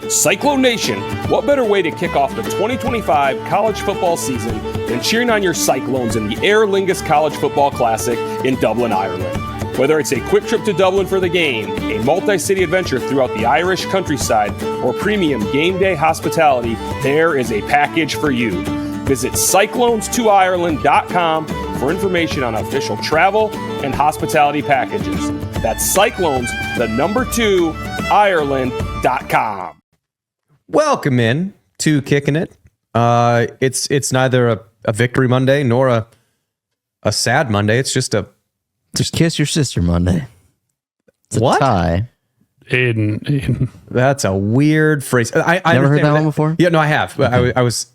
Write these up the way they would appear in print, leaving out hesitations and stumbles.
Cyclone Nation, what better way to kick off the 2025 college football season than cheering on your Cyclones in the Aer Lingus College Football Classic in Dublin, Ireland? Whether it's a quick trip to Dublin for the game, a multi-city adventure throughout the Irish countryside, or premium game day hospitality, there is a package for you. Visit cyclones2ireland.com for information on official travel and hospitality packages. That's Cyclones, the number 2, Ireland.com. Welcome in to Kickin' It. It's neither a victory Monday nor a sad Monday. It's just kiss your sister Monday. It's what? A tie. Aiden. That's a weird phrase. I never heard that one before. Yeah, no, I have. Okay. I was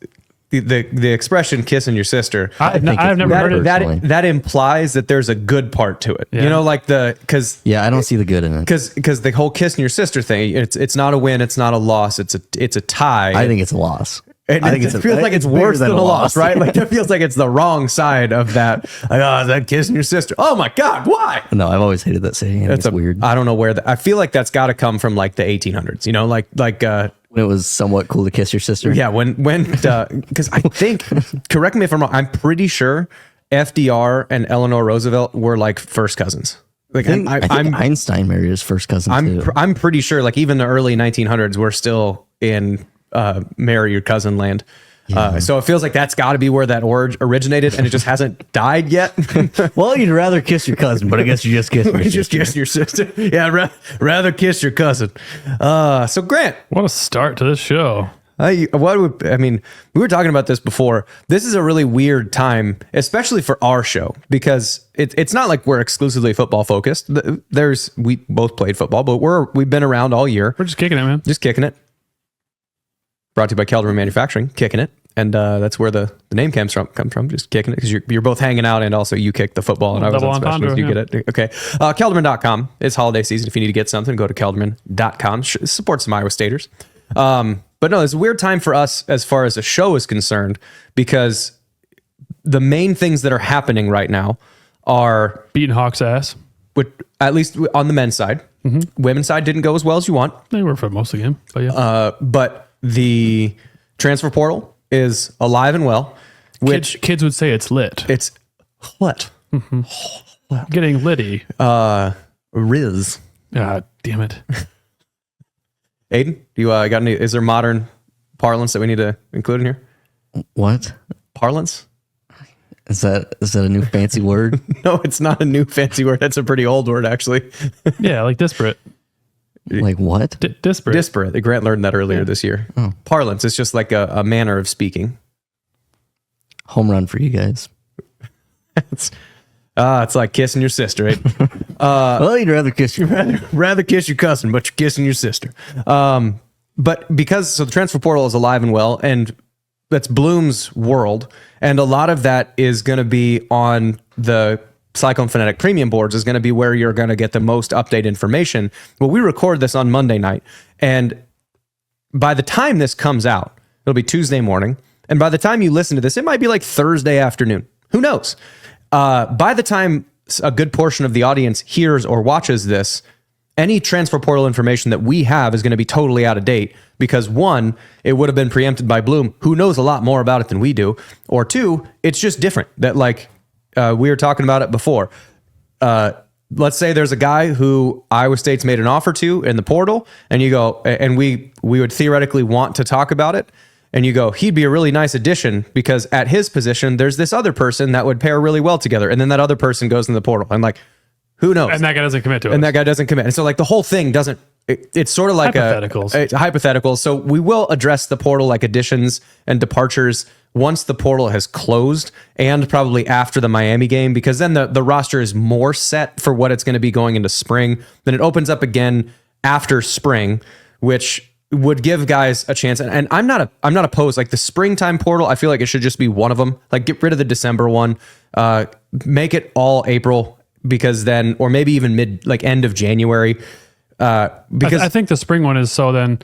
the expression "kissing your sister." I've never heard it. That implies that there's a good part to it. Yeah. You know, like because I don't see the good in it. Because the whole kissing your sister thing, it's not a win, it's not a loss, it's a tie. I think it's a loss. I think it feels like it's worse than a loss, right? Like it feels like it's the wrong side of that. Like, oh, is that kissing your sister? Oh my God, why? No, I've always hated that saying. It's weird. I don't know where I feel like that's got to come from like the 1800s. You know, like when it was somewhat cool to kiss your sister. Yeah, when because I think, correct me if I'm wrong, I'm pretty sure FDR and Eleanor Roosevelt were like first cousins. Like I think Einstein married his first cousin too. I'm pretty sure like even the early 1900s we're still in marry your cousin land. Yeah. So it feels like that's got to be where that originated, and it just hasn't died yet. Well, you'd rather kiss your cousin, but I guess you just kiss your sister. Just kiss your sister. Yeah, rather kiss your cousin. So Grant, what a start to this show. we were talking about this before. This is a really weird time, especially for our show, because it's not like we're exclusively football focused. We both played football, but we've been around all year. We're just kicking it, man. Just kicking it. Brought to you by Kelderman Manufacturing, Kickin' It. And that's where the name comes from, just kicking it, because you're both hanging out and also you kick the football and I was on special. You get it. Okay. Kelderman.com. It's holiday season. If you need to get something, go to Kelderman.com. Support some Iowa Staters. But no, it's a weird time for us as far as the show is concerned, because the main things that are happening right now are beating Hawks' ass. At least on the men's side. Mm-hmm. Women's side didn't go as well as you want. They were for most of the game, but yeah. But the transfer portal is alive and well. Which kids would say it's lit. It's what? Mm-hmm. Getting litty. Riz. Ah, damn it. Aiden, you got any? Is there modern parlance that we need to include in here? What? Parlance? Is that a new fancy word? No, it's not a new fancy word. That's a pretty old word, actually. Yeah, like disparate. Like what? Disparate. Disparate. Grant learned that earlier this year. Oh. Parlance is just like a manner of speaking. Home run for you guys. It's like kissing your sister, right? Well, you'd rather kiss your rather kiss your cousin, but you're kissing your sister. But the transfer portal is alive and well, and that's Bloom's world, and a lot of that is going to be on the Cyclone Fanatic premium boards, is going to be where you're going to get the most updated information. Well, we record this on Monday night, and by the time this comes out, it'll be Tuesday morning, and by the time you listen to this, it might be like Thursday afternoon. Who knows? By the time a good portion of the audience hears or watches this, any transfer portal information that we have is going to be totally out of date, because one, it would have been preempted by Bloom, who knows a lot more about it than we do, or two, it's just different. That we were talking about it before. Let's say there's a guy who Iowa State's made an offer to in the portal, and you go, and we would theoretically want to talk about it, and you go, he'd be a really nice addition because at his position, there's this other person that would pair really well together, and then that other person goes in the portal. I'm like, who knows? And that guy doesn't commit to it. And that guy doesn't commit. And so like the whole thing doesn't, it's sort of like hypotheticals. A hypothetical. So we will address the portal like additions and departures once the portal has closed, and probably after the Miami game, because then the roster is more set for what it's going to be going into spring. Then it opens up again after spring, which would give guys a chance. And I'm not opposed. Like the springtime portal, I feel like it should just be one of them. Like get rid of the December one, make it all April, because then, or maybe even end of January. Because I think the spring one is so then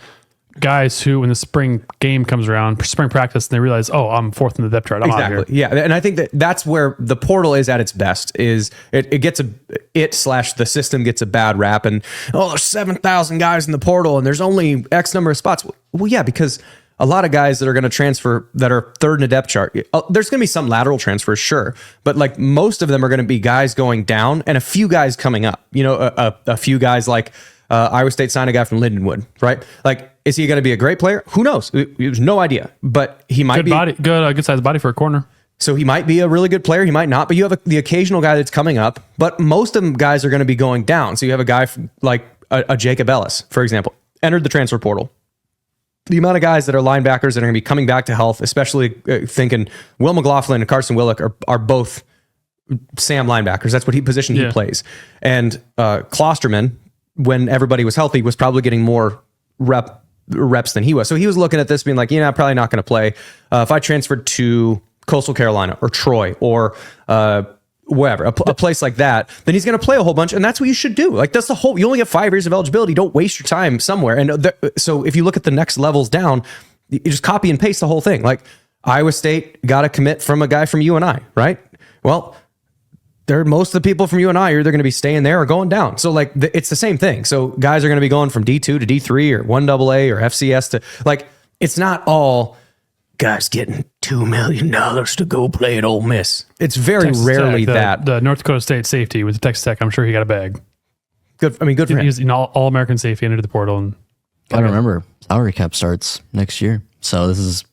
guys who, when the spring game comes around, spring practice, and they realize, oh, I'm fourth in the depth chart. I'm out of here. Yeah, and I think that's where the portal is at its best. Is it gets the system gets a bad rap, and there's 7,000 guys in the portal, and there's only X number of spots. Well, yeah, because a lot of guys that are going to transfer that are third in the depth chart, there's going to be some lateral transfers, sure, but like most of them are going to be guys going down and a few guys coming up. A few guys like Iowa State signed a guy from Lindenwood, right? Like, is he going to be a great player? Who knows? There's no idea, but he might be good sized body for a corner. So he might be a really good player. He might not, but you have the occasional guy that's coming up, but most of them guys are going to be going down. So you have a guy like a Jacob Ellis, for example, entered the transfer portal. The amount of guys that are linebackers that are going to be coming back to health, especially thinking Will McLaughlin and Carson Willick are both Sam linebackers. That's what he plays. And Klosterman, when everybody was healthy, was probably getting more reps than he was. So he was looking at this being like, I'm probably not going to play. If I transferred to Coastal Carolina or Troy or wherever, a place like that, then he's going to play a whole bunch. And that's what you should do. Like, that's the whole, you only get 5 years of eligibility. Don't waste your time somewhere. And so if you look at the next levels down, you just copy and paste the whole thing. Like, Iowa State got a commit from a guy from UNI, right? Well, most of the people from UNI are either going to be staying there or going down. So like it's the same thing. So guys are going to be going from D2 to D3 or 1AA or FCS to, like, it's not all guys getting $2 million to go play at Ole Miss. It's very Texas rarely Tech, that. The North Dakota State safety with the Texas Tech, I'm sure he got a bag. Good for him. He's an all-American safety into the portal. And I remember salary cap starts next year. So this is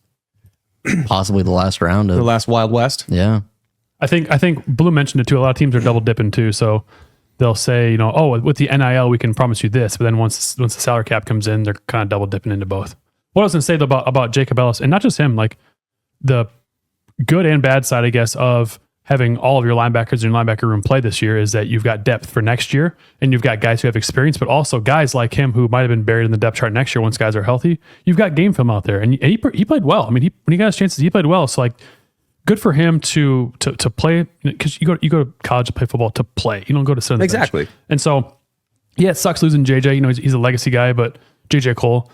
possibly the last round of The last Wild West. Yeah. I think Blue mentioned it too. A lot of teams are double dipping too. So they'll say, with the NIL, we can promise you this. But then once the salary cap comes in, they're kind of double dipping into both. What I was going to say though about Jacob Ellis, and not just him, like the good and bad side, I guess, of having all of your linebackers in your linebacker room play this year is that you've got depth for next year, and you've got guys who have experience, but also guys like him who might have been buried in the depth chart next year once guys are healthy. You've got game film out there, and he played well. I mean, when he got his chances, he played well. So like, good for him to play, because you go to college to play football to play. You don't go to sit on the Exactly. bench. And so, yeah, it sucks losing JJ. He's a legacy guy, but JJ Cole.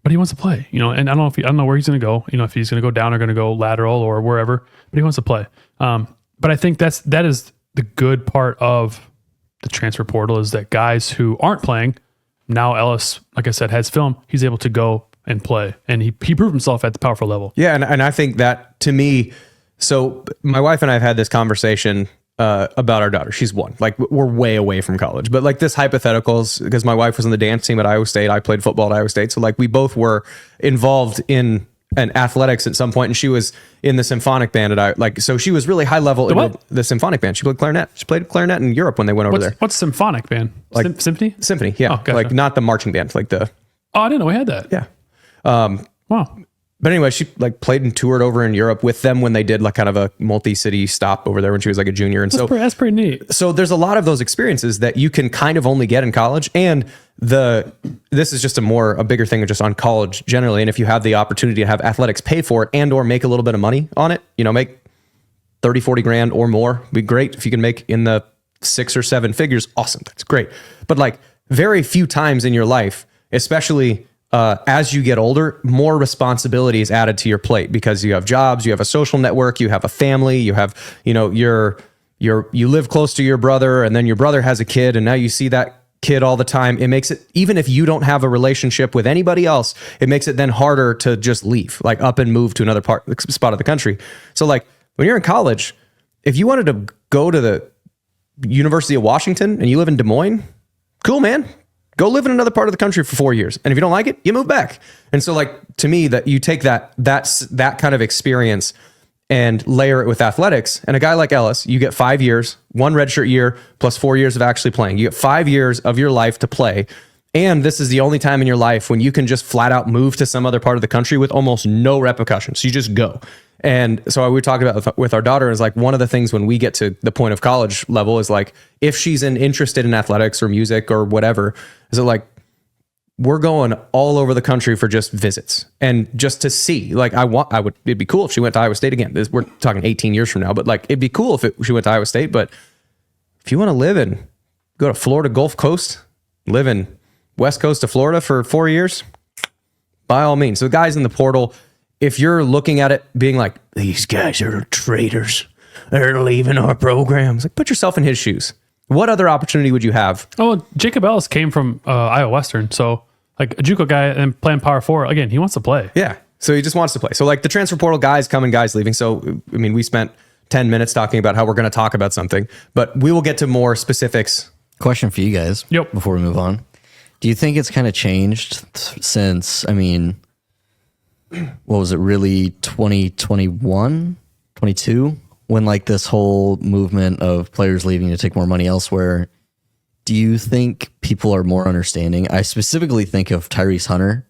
But he wants to play. And I don't know where he's going to go. If he's going to go down or going to go lateral or wherever. But he wants to play. But I think that is the good part of the transfer portal, is that guys who aren't playing, now Ellis, like I said, has film. He's able to go and play, and he proved himself at the powerful level. Yeah, and I think that, to me, so my wife and I have had this conversation about our daughter. She's one. Like, we're way away from college, but like this hypotheticals, because my wife was on the dance team at Iowa State, I played football at Iowa State, so like we both were involved in athletics at some point, and she was in the symphonic band so she was really high level in the symphonic band. She played clarinet. She played clarinet in Europe when they went over there. What's symphonic band? Like Symphony? Symphony, yeah. Oh, gotcha. Like not the marching band, like the. Oh, I didn't know we had that. Yeah. Wow. But anyway, she like played and toured over in Europe with them when they did like kind of a multi-city stop over there when she was like a junior. And That's pretty neat. So there's a lot of those experiences that you can kind of only get in college. And this is just a bigger thing just on college generally. And if you have the opportunity to have athletics pay for it and or make a little bit of money on it, make 30, 40 grand or more, it'd be great. If you can make in the 6 or 7 figures, awesome. That's great. But like very few times in your life, especially as you get older, more responsibility is added to your plate because you have jobs, you have a social network, you have a family, you have, you live close to your brother, and then your brother has a kid, and now you see that kid all the time. It makes it, even if you don't have a relationship with anybody else, it makes it then harder to just leave, like up and move to another spot of the country. So like when you're in college, if you wanted to go to the University of Washington and you live in Des Moines, cool, man. Go live in another part of the country for 4 years. And if you don't like it, you move back. And so like, to me, that you take that kind of experience and layer it with athletics. And a guy like Ellis, you get 5 years, 1 redshirt year plus 4 years of actually playing. You get 5 years of your life to play. And this is the only time in your life when you can just flat out move to some other part of the country with almost no repercussions. You just go. And so we were talking about with our daughter is like one of the things when we get to the point of college level is like, if she's interested in athletics or music or whatever, is it like, we're going all over the country for just visits and just to see, like, it'd be cool if she went to Iowa State again. We're talking 18 years from now, but like, it'd be cool if she went to Iowa State. But if you want to go to Florida Gulf Coast, live in West Coast of Florida for 4 years, by all means. So the guys in the portal, if you're looking at it being like, these guys are traitors, they're leaving our programs, like put yourself in his shoes. What other opportunity would you have? Oh, Jacob Ellis came from Iowa Western, so like a JUCO guy and playing Power 4. Again, he wants to play. Yeah, so he just wants to play. So like the transfer portal, guys coming, guys leaving. So I mean, we spent 10 minutes talking about how we're going to talk about something, but we will get to more specifics. Question for you guys. Yep. Before we move on, do you think it's kind of changed since? I mean, what was it really 2021, 22? When like this whole movement of players leaving to take more money elsewhere, do you think people are more understanding? I specifically think of Tyrese Hunter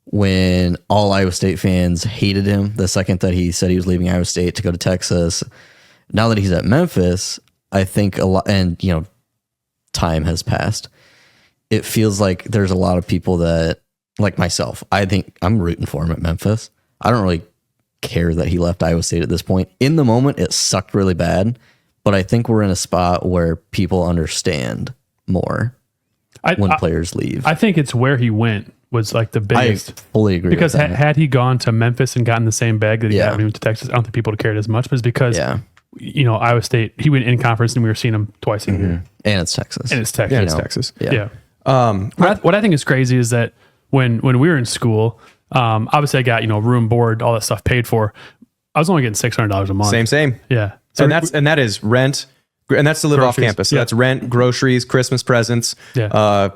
when all Iowa State fans hated him the second that he said he was leaving Iowa State to go to Texas. Now that he's at Memphis, I think a lot, and you know, time has passed. It feels like there's a lot of people that, like myself, I think I'm rooting for him at Memphis. I don't really care that he left Iowa State at this point. In the moment, it sucked really bad, but I think we're in a spot where people understand more when players leave. I think it's where he went was like the biggest. I fully agree because with that. had he gone to Memphis and gotten the same bag that he got when he went to Texas, I don't think people would have cared as much. But it's because you know, Iowa State, he went in conference and we were seeing him twice a year. And it's Texas. And it's Texas. Yeah, it's Texas. Yeah. What I think is crazy is that when we were in school, obviously I got, you know, room, board, all that stuff paid for. I was only getting $600 a month. Same. Yeah. So And that is rent, and that's to live off Groceries. campus. So Yeah. that's rent, groceries, Christmas presents. Yeah.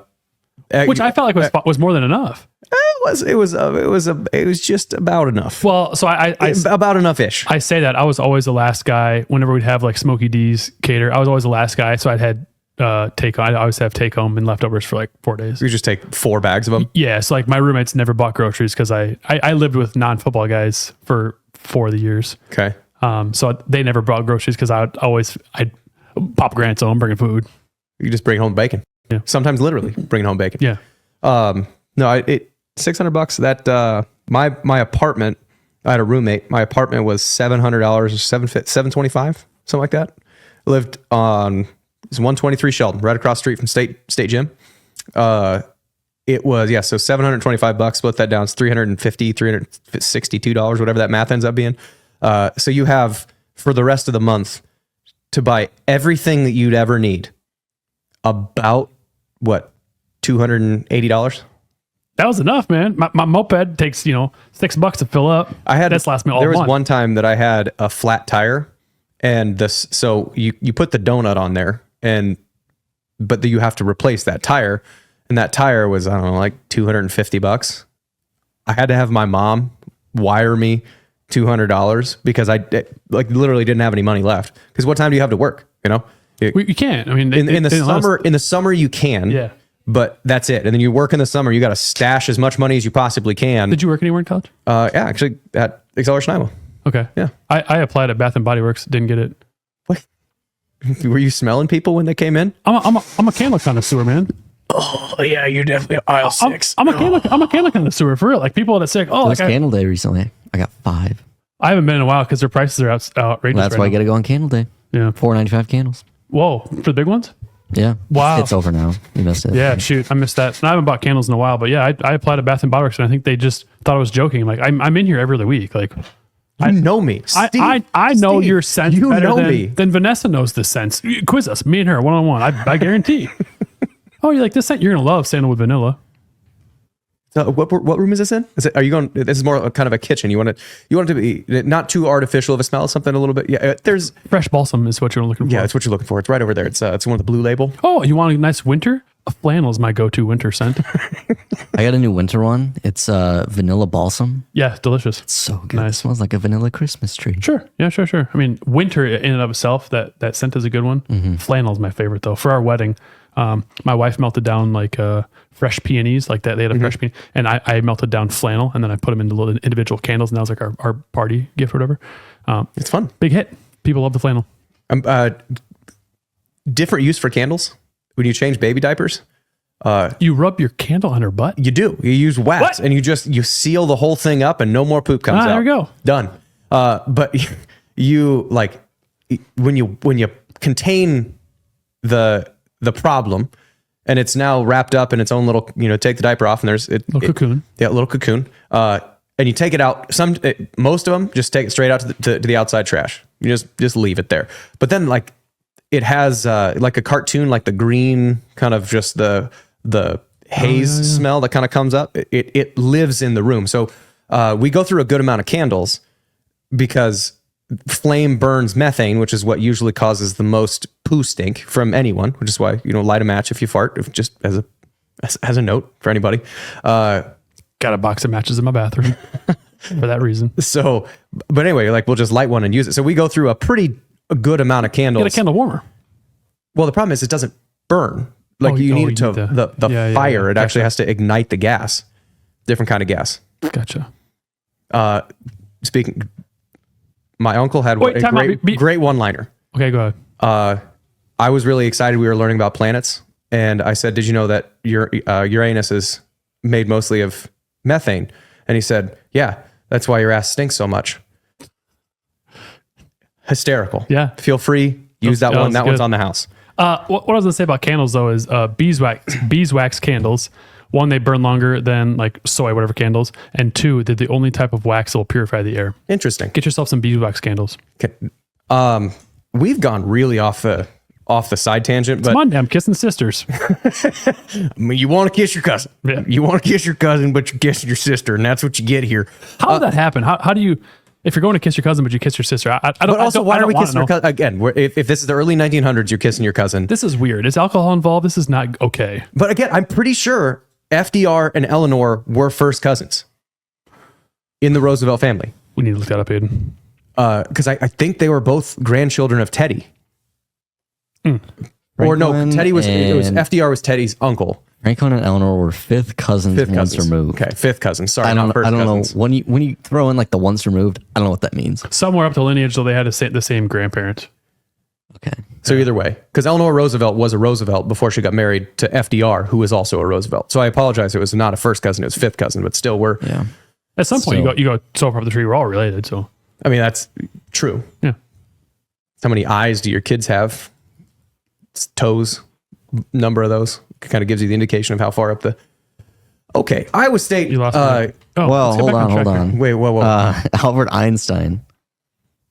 Which I felt like was more than enough. It was just about enough. Well, so I about enough-ish. I say that I was always the last guy whenever we'd have like Smokey D's cater. I was always the last guy, so I'd had take home. I always have take home and leftovers for like 4 days. You just take 4 bags of them. Yeah, so like my roommates never bought groceries because I lived with non-football guys for 4 of the years. Okay. So they never brought groceries because I'd pop grants on bringing food. You just bring home bacon. Yeah. Sometimes literally bring home bacon. Yeah. No, $600. That my apartment. I had a roommate. My apartment was $700 or $725, something like that. Lived on 123 Sheldon, right across the street from State Gym. It was so $725. Split that down, it's $362, whatever that math ends up being. So you have for the rest of the month to buy everything that you'd ever need. About what, $280? That was enough, man. My moped takes, $6 to fill up. That's last me all There was month. one time that I had a flat tire, and so you put the donut on there, but you have to replace that tire, and that tire was, I don't know, like $250. I had to have my mom wire me $200 because I literally didn't have any money left. Because what time do you have to work? You can't. I mean, in the summer you can. Yeah. But that's it. And then you work in the summer, you got to stash as much money as you possibly can. Did you work anywhere in college? Yeah, actually at Acceleration Iowa. Okay. Yeah. I applied at Bath and Body Works, didn't get it. What? Were you smelling people when they came in? I'm a candle connoisseur, man. Oh yeah, you're definitely aisle 6. I'm a candle connoisseur for real. Like people that say, it was Candle Day recently. I got 5. I haven't been in a while because their prices are outrageous. That's why I got to go on Candle Day. Yeah. $4.95 candles. Whoa, for the big ones? Yeah. Wow. It's over now. You missed it. Yeah, shoot, I missed that. And I haven't bought candles in a while, but yeah, I applied at Bath and Body Works, and I think they just thought I was joking. I'm like, I'm in here every other week. Like, You know me, Steve. I know Steve, your sense you better know than, me. than Vanessa knows the sense. Quiz us, me and her, one-on-one. I guarantee. Oh, you're like this scent? You're gonna love sandalwood vanilla. So what room is this in? Are you going? This is more kind of a kitchen. You want it to be not too artificial of a smell. Something a little bit. Yeah, there's Fresh balsam is what you're looking for. Yeah, that's what you're looking for. It's right over there. It's one with the blue label. Oh, you want a nice winter? A flannel is my go-to winter scent. I got a new winter one. It's vanilla balsam. Yeah, delicious. It's so good. Nice. It smells like a vanilla Christmas tree. Sure. Yeah, sure. I mean, winter in and of itself, that scent is a good one. Mm-hmm. Flannel is my favorite though. For our wedding, my wife melted down like fresh peonies, like that. They had a fresh peony, and I melted down flannel, and then I put them into little individual candles, and that was like our party gift or whatever. It's fun. Big hit. People love the flannel. Different use for candles when you change baby diapers. You rub your candle on her butt? You do. You use wax, and you seal the whole thing up, and no more poop comes out. There we go. Done. But you like when you contain the problem, and it's now wrapped up in its own little, take the diaper off and there's Little cocoon. Yeah, little cocoon. And you take it out. Most of them just take it straight out to the outside trash. You just leave it there. But then like it has like a cartoon, like the green kind of just the haze smell that kind of comes up. It lives in the room. So we go through a good amount of candles because flame burns methane, which is what usually causes the most poo stink from anyone, which is why light a match if you fart, just as a note for anybody. Got a box of matches in my bathroom for that reason. So, but anyway, like we'll just light one and use it. So we go through a pretty good amount of candles. Get a candle warmer. Well, the problem is it doesn't burn. Like you need the fire. It actually has to ignite the gas. Different kind of gas. Gotcha. Speaking, my uncle had a great one-liner. Okay, go ahead. I was really excited. We were learning about planets, and I said, "Did you know that Uranus is made mostly of methane?" And he said, "Yeah, that's why your ass stinks so much." Hysterical. Yeah. Feel free. Use that one. That one's on the house. What I was gonna say about candles though is beeswax candles. One, they burn longer than like soy, whatever candles, and two, they're the only type of wax that will purify the air. Interesting. Get yourself some beeswax candles. Okay. We've gone really off the side tangent, but come on, damn, kissing sisters. I mean, you want to kiss your cousin. Yeah. You want to kiss your cousin, but you're kissing your sister, and that's what you get here. How does that happen? How do you? If you're going to kiss your cousin, but you kiss your sister, I don't. But also, why are we kissing your cousin again? If this is the early 1900s, you're kissing your cousin. This is weird. Is alcohol involved? This is not okay. But again, I'm pretty sure FDR and Eleanor were first cousins in the Roosevelt family. We need to look that up, Aiden. Because I think they were both grandchildren of Teddy. Or no, Teddy was FDR was Teddy's uncle. Franklin and Eleanor were fifth cousins once removed. Okay, fifth cousins. Sorry, I not first don't cousins. know when you throw in like the once removed. I don't know what that means. Somewhere up the lineage, though, they had the same grandparent. Okay. So either way, because Eleanor Roosevelt was a Roosevelt before she got married to FDR, who was also a Roosevelt. So I apologize. It was not a first cousin. It was fifth cousin, but still we're. Yeah. At some point, you go so far up the tree. We're all related. So I mean, that's true. Yeah. How many eyes do your kids have? It's toes, number of those kind of gives you the indication of how far up the. Okay, Iowa State. You lost me. Well, hold on. Wait, whoa. Albert Einstein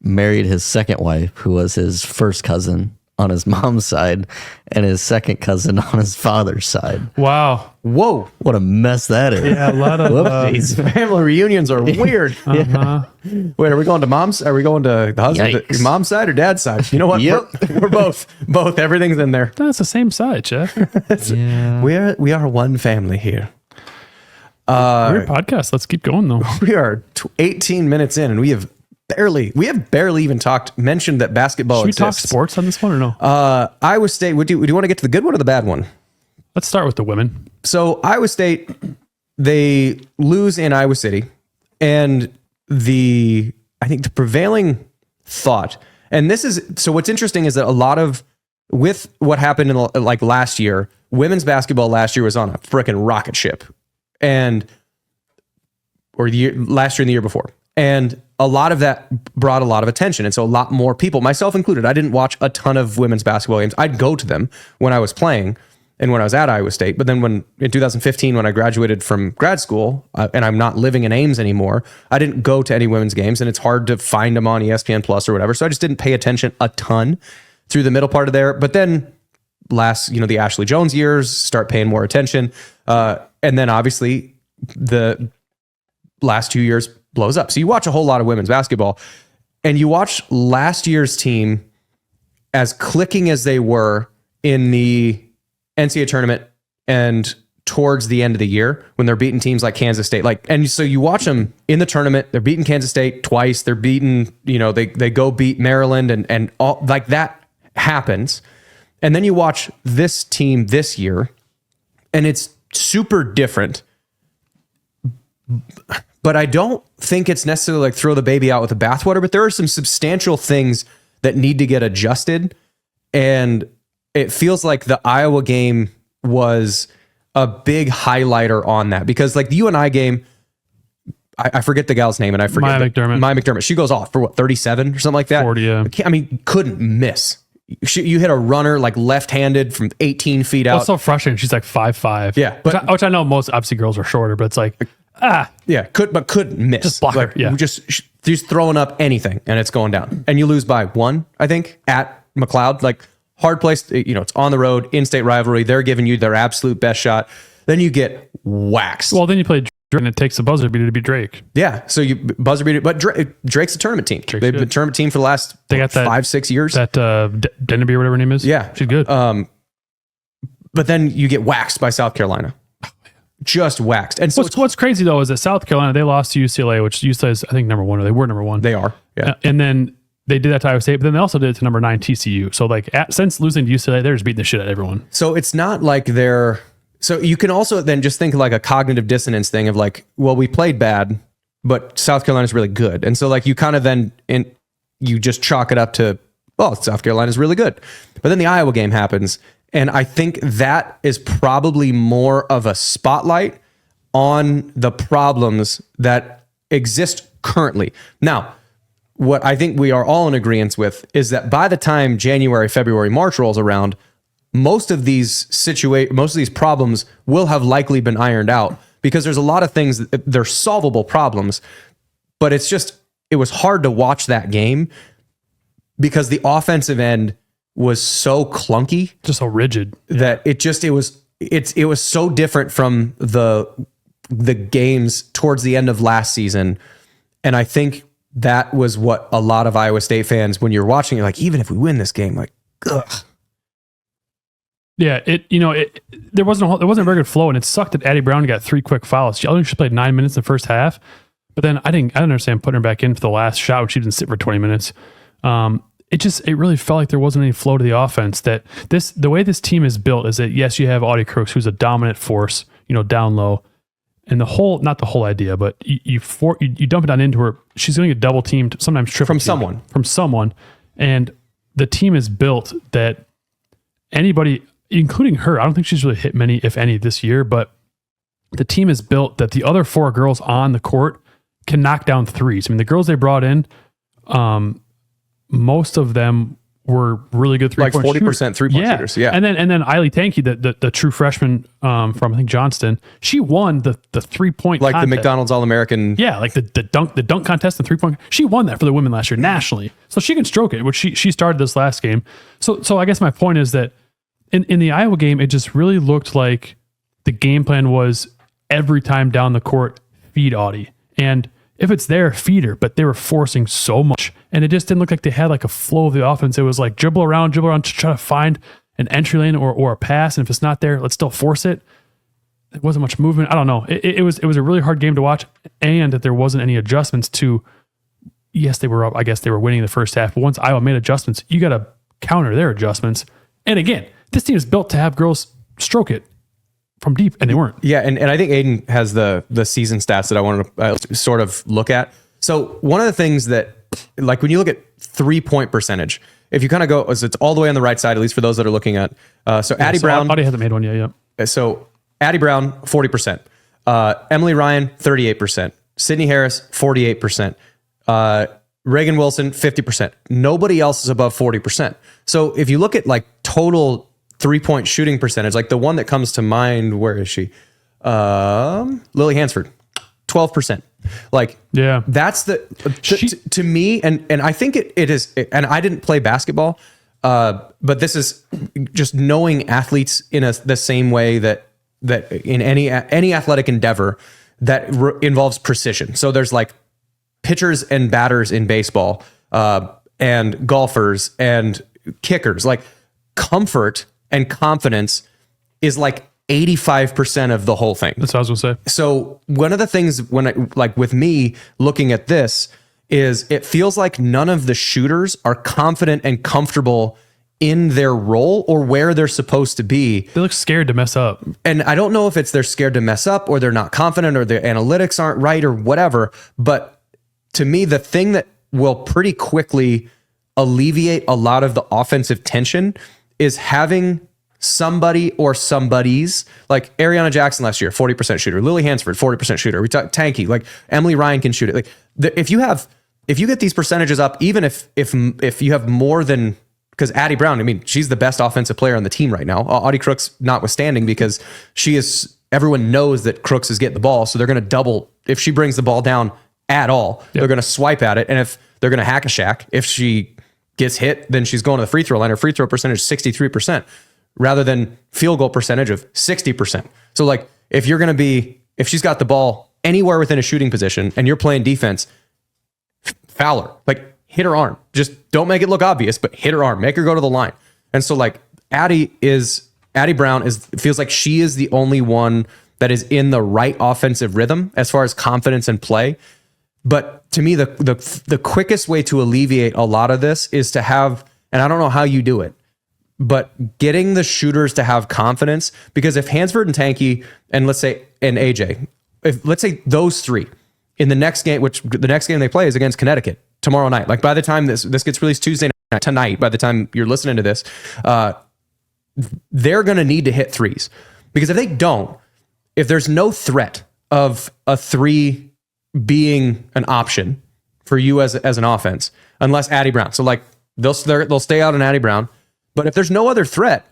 married his second wife, who was his first cousin on his mom's side and his second cousin on his father's side. Wow. Whoa. What a mess that is. Yeah, a lot of These family reunions are weird. Uh-huh. Wait, are we going to mom's? Are we going to the husband, Yikes. mom's side or dad's side? You know what? Yep. We're both. Everything's in there. That's the same side, Jeff. Yeah. We are one family here. Weird podcast. Let's keep going though. We are 18 minutes in, and we have barely even mentioned that basketball Should we exists. talk sports on this one or no? Iowa State. Would you want to get to the good one or the bad one? Let's start with the women. So Iowa State, they lose in Iowa City, and I think the prevailing thought, and this is so. What's interesting is that a lot of with what happened in like last year, women's basketball last year was on a freaking rocket ship, last year and the year before. And a lot of that brought a lot of attention. And so a lot more people, myself included, I didn't watch a ton of women's basketball games. I'd go to them when I was playing and when I was at Iowa State. But then in 2015, when I graduated from grad school and I'm not living in Ames anymore, I didn't go to any women's games, and it's hard to find them on ESPN Plus or whatever. So I just didn't pay attention a ton through the middle part of there. But then the Ashley Jones years, start paying more attention. And then obviously the last 2 years blows up. So you watch a whole lot of women's basketball, and you watch last year's team, as clicking as they were in the NCAA tournament and towards the end of the year when they're beating teams like Kansas State. And so you watch them in the tournament, they're beating Kansas State twice. They're beating, they go beat Maryland and all like that happens. And then you watch this team this year, and it's super different. But I don't think it's necessarily like throw the baby out with the bathwater, but there are some substantial things that need to get adjusted. And it feels like the Iowa game was a big highlighter on that, because like the UNI game, I forget the gal's name, and I forget Maya McDermott. She goes off for 37 or something like that. 40, yeah. I mean, couldn't miss. you hit a runner like left-handed from 18 feet out. It's so frustrating. She's like 5'5". Yeah, which I know most obviously girls are shorter, but it's like couldn't miss. Just block her, Like, yeah. Just throwing up anything and it's going down. And you lose by 1, I think, at McLeod. Like hard place, it's on the road, in-state rivalry. They're giving you their absolute best shot. Then you get waxed. Well, then you play Drake and it takes a buzzer beater to beat Drake. Yeah, so you buzzer beat it, but Drake's a tournament team. They've been a tournament team for the last They got that 5-6 years. That Denby or whatever her name is. Yeah, she's good. But then you get waxed by South Carolina. Just waxed. And so what's crazy though is that South Carolina, they lost to UCLA, which UCLA is I think number 1, or they were number 1. They are. Yeah. And then they did that to Iowa State, but then they also did it to number 9 TCU. So like since losing to UCLA, they're just beating the shit out of everyone. So it's not like they're. So you can also then just think of like a cognitive dissonance thing of like, well, we played bad, but South Carolina's really good. And so like you kind of then you just chalk it up to, oh, South Carolina's really good. But then the Iowa game happens. And I think that is probably more of a spotlight on the problems that exist currently. Now, what I think we are all in agreement with is that by the time January, February, March rolls around, most of these problems will have likely been ironed out because there's a lot of things they're solvable problems, but it was hard to watch that game because the offensive end was so clunky, Just so rigid. that it was so different from the games towards the end of last season. And I think that was what a lot of Iowa State fans, when you're watching it, like, even if we win this game, like, ugh. Yeah, there wasn't a very good flow, and it sucked that Addie Brown got 3 quick fouls. She played 9 minutes in the first half, but then I didn't understand putting her back in for the last shot when she didn't sit for 20 minutes. It really felt like there wasn't any flow to the offense. That the way this team is built is that yes, you have Audie Crooks, who's a dominant force, down low, and not the whole idea, but you dump it on into her. She's going to get double teamed, sometimes triple teamed from someone, and the team is built that anybody, including her, I don't think she's really hit many, if any, this year, but the team is built that the other 4 girls on the court can knock down threes. I mean, the girls they brought in, most of them were really good 3-point like 40% 3-point shooters. Yeah. And then Eiley Tankey, the true freshman from I think Johnston, she won the 3-point like contest. the McDonald's All-American. Yeah, like the dunk contest and 3-point. She won that for the women last year nationally. So she can stroke it, which she started this last game. So I guess my point is that in the Iowa game, it just really looked like the game plan was every time down the court, feed Audie. And if it's there, feed her, but they were forcing so much. And it just didn't look like they had like a flow of the offense. It was like dribble around to try to find an entry lane or a pass. And if it's not there, let's still force it. There wasn't much movement. I don't know. It was a really hard game to watch, and that there wasn't any adjustments to, yes, they were up. I guess they were winning the first half. But once Iowa made adjustments, you got to counter their adjustments. And again, this team is built to have girls stroke it from deep, and they weren't. Yeah, and I think Aiden has the season stats that I wanted to sort of look at. So one of the things that, like when you look at 3-point percentage, if you kind of go, so it's all the way on the right side, at least for those that are looking at. Addie Brown. Audie hasn't made one yet. Yeah. So Addie Brown, 40%. Emily Ryan, 38%. Sydney Harris, 48%. Reagan Wilson, 50%. Nobody else is above 40%. So if you look at like total 3-point shooting percentage, like the one that comes to mind, where is she? Lily Hansford, 12%. Like, yeah, that's to me, and I think it is, and I didn't play basketball, but this is just knowing athletes in the same way that in any athletic endeavor that involves precision. So there's like pitchers and batters in baseball, and golfers and kickers. Like comfort and confidence is like 85% of the whole thing. That's what I was gonna say. So one of the things with me looking at this is it feels like none of the shooters are confident and comfortable in their role or where they're supposed to be. They look scared to mess up. And I don't know if it's they're scared to mess up or they're not confident or their analytics aren't right or whatever. But to me, the thing that will pretty quickly alleviate a lot of the offensive tension is having somebody or somebody's, like Ariana Jackson last year, 40% shooter. Lily Hansford, 40% shooter. We talk Tanky, like Emily Ryan can shoot it. Like if you get these percentages up, even if you have more than because Addie Brown, I mean, she's the best offensive player on the team right now. Audie Crooks notwithstanding, because everyone knows that Crooks is getting the ball. So they're going to double, if she brings the ball down at all, they're going to swipe at it. And if they're going to hack a shack, if she gets hit, then she's going to the free throw line. Her free throw percentage is 63% rather than field goal percentage of 60%. So like, if she's got the ball anywhere within a shooting position and you're playing defense, foul her, like hit her arm. Just don't make it look obvious, but hit her arm, make her go to the line. And so like Addie Brown feels like she is the only one that is in the right offensive rhythm as far as confidence and play. But to me, the quickest way to alleviate a lot of this is to have, and I don't know how you do it, but getting the shooters to have confidence, because if Hansford and Tanky and let's say AJ, let's say those three in the next game, which the next game they play is against Connecticut tomorrow night. Like by the time this gets released Tuesday night, tonight, by the time you're listening to this, they're going to need to hit threes, because if they don't, if there's no threat of a three being an option for you as an offense, unless Addie Brown, so like they'll stay out on Addie Brown. But if there's no other threat,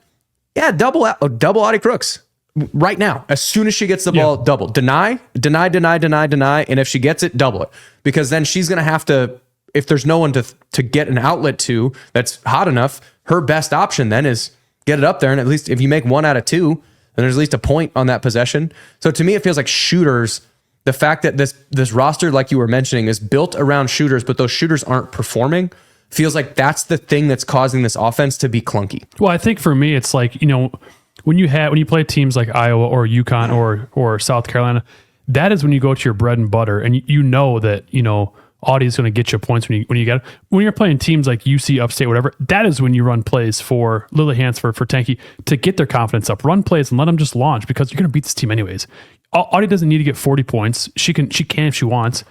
double Audie Crooks right now. As soon as she gets the ball, double. Deny. And if she gets it, double it. Because then she's going to have to, if there's no one to get an outlet to that's hot enough, her best option then is get it up there. And at least if you make 1 out of 2, then there's at least a point on that possession. So to me, it feels like shooters, the fact that this roster, like you were mentioning, is built around shooters, but those shooters aren't performing, feels like that's the thing that's causing this offense to be clunky. Well, I think for me, it's like, when you play teams like Iowa or UConn or South Carolina, that is when you go to your bread and butter, and you know that Audie is going to get you points when you're playing teams like UC, Upstate, whatever. That is when you run plays for Lily Hansford, for Tanky, to get their confidence up. Run plays and let them just launch, because you're going to beat this team anyways. Audie doesn't need to get 40 points. She can if she wants.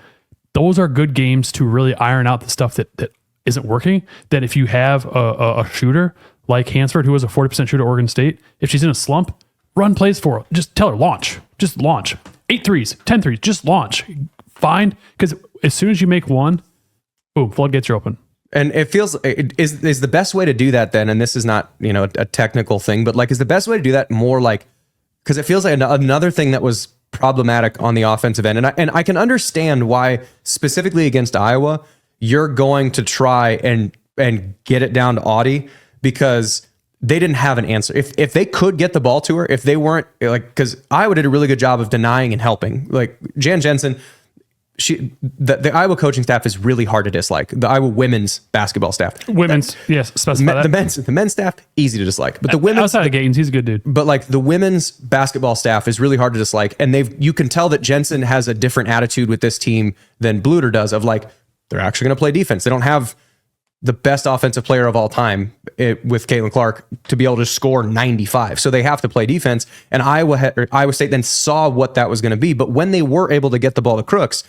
Those are good games to really iron out the stuff that isn't working. That if you have a shooter like Hansford, who was a 40% shooter at Oregon State, if she's in a slump, run plays for her. Just tell her, launch. Just launch. 8 threes, 10 threes, just launch. Find, because as soon as you make one, boom, floodgates are open. And it feels, is the best way to do that then, and this is not, a technical thing, but like, is the best way to do that more like, because it feels like another thing that was problematic on the offensive end. And I can understand why, specifically against Iowa, you're going to try and get it down to Audie, because they didn't have an answer. If they could get the ball to her, if they weren't like, because Iowa did a really good job of denying and helping. Like Jan Jensen, the Iowa coaching staff is really hard to dislike. The Iowa women's basketball staff. Yes, specify that. The men's staff, easy to dislike. But the women's, outside of Gatins, he's a good dude. But like the women's basketball staff is really hard to dislike. And you can tell that Jensen has a different attitude with this team than Bluter does, of like, they're actually going to play defense. They don't have the best offensive player of all time with Caitlin Clark to be able to score 95. So they have to play defense. And Iowa State then saw what that was going to be. But when they were able to get the ball to Crooks,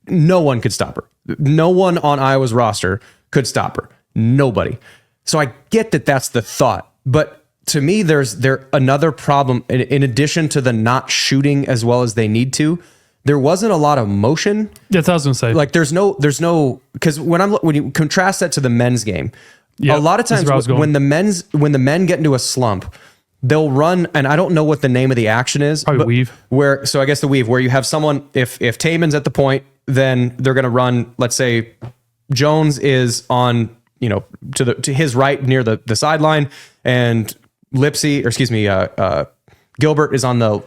no one could stop her. No one on Iowa's roster could stop her. Nobody. So I get that that's the thought. But to me, there's another problem. In addition to the not shooting as well as they need to, there wasn't a lot of motion. That's what I was going to say. Like there's no, because when you contrast that to the men's game, a lot of times when the men get into a slump, they'll run, and I don't know what the name of the action is. Probably weave. So I guess the weave, where you have someone, if Taman's at the point, then they're going to run, let's say Jones is on, to his right near the sideline, and Gilbert is on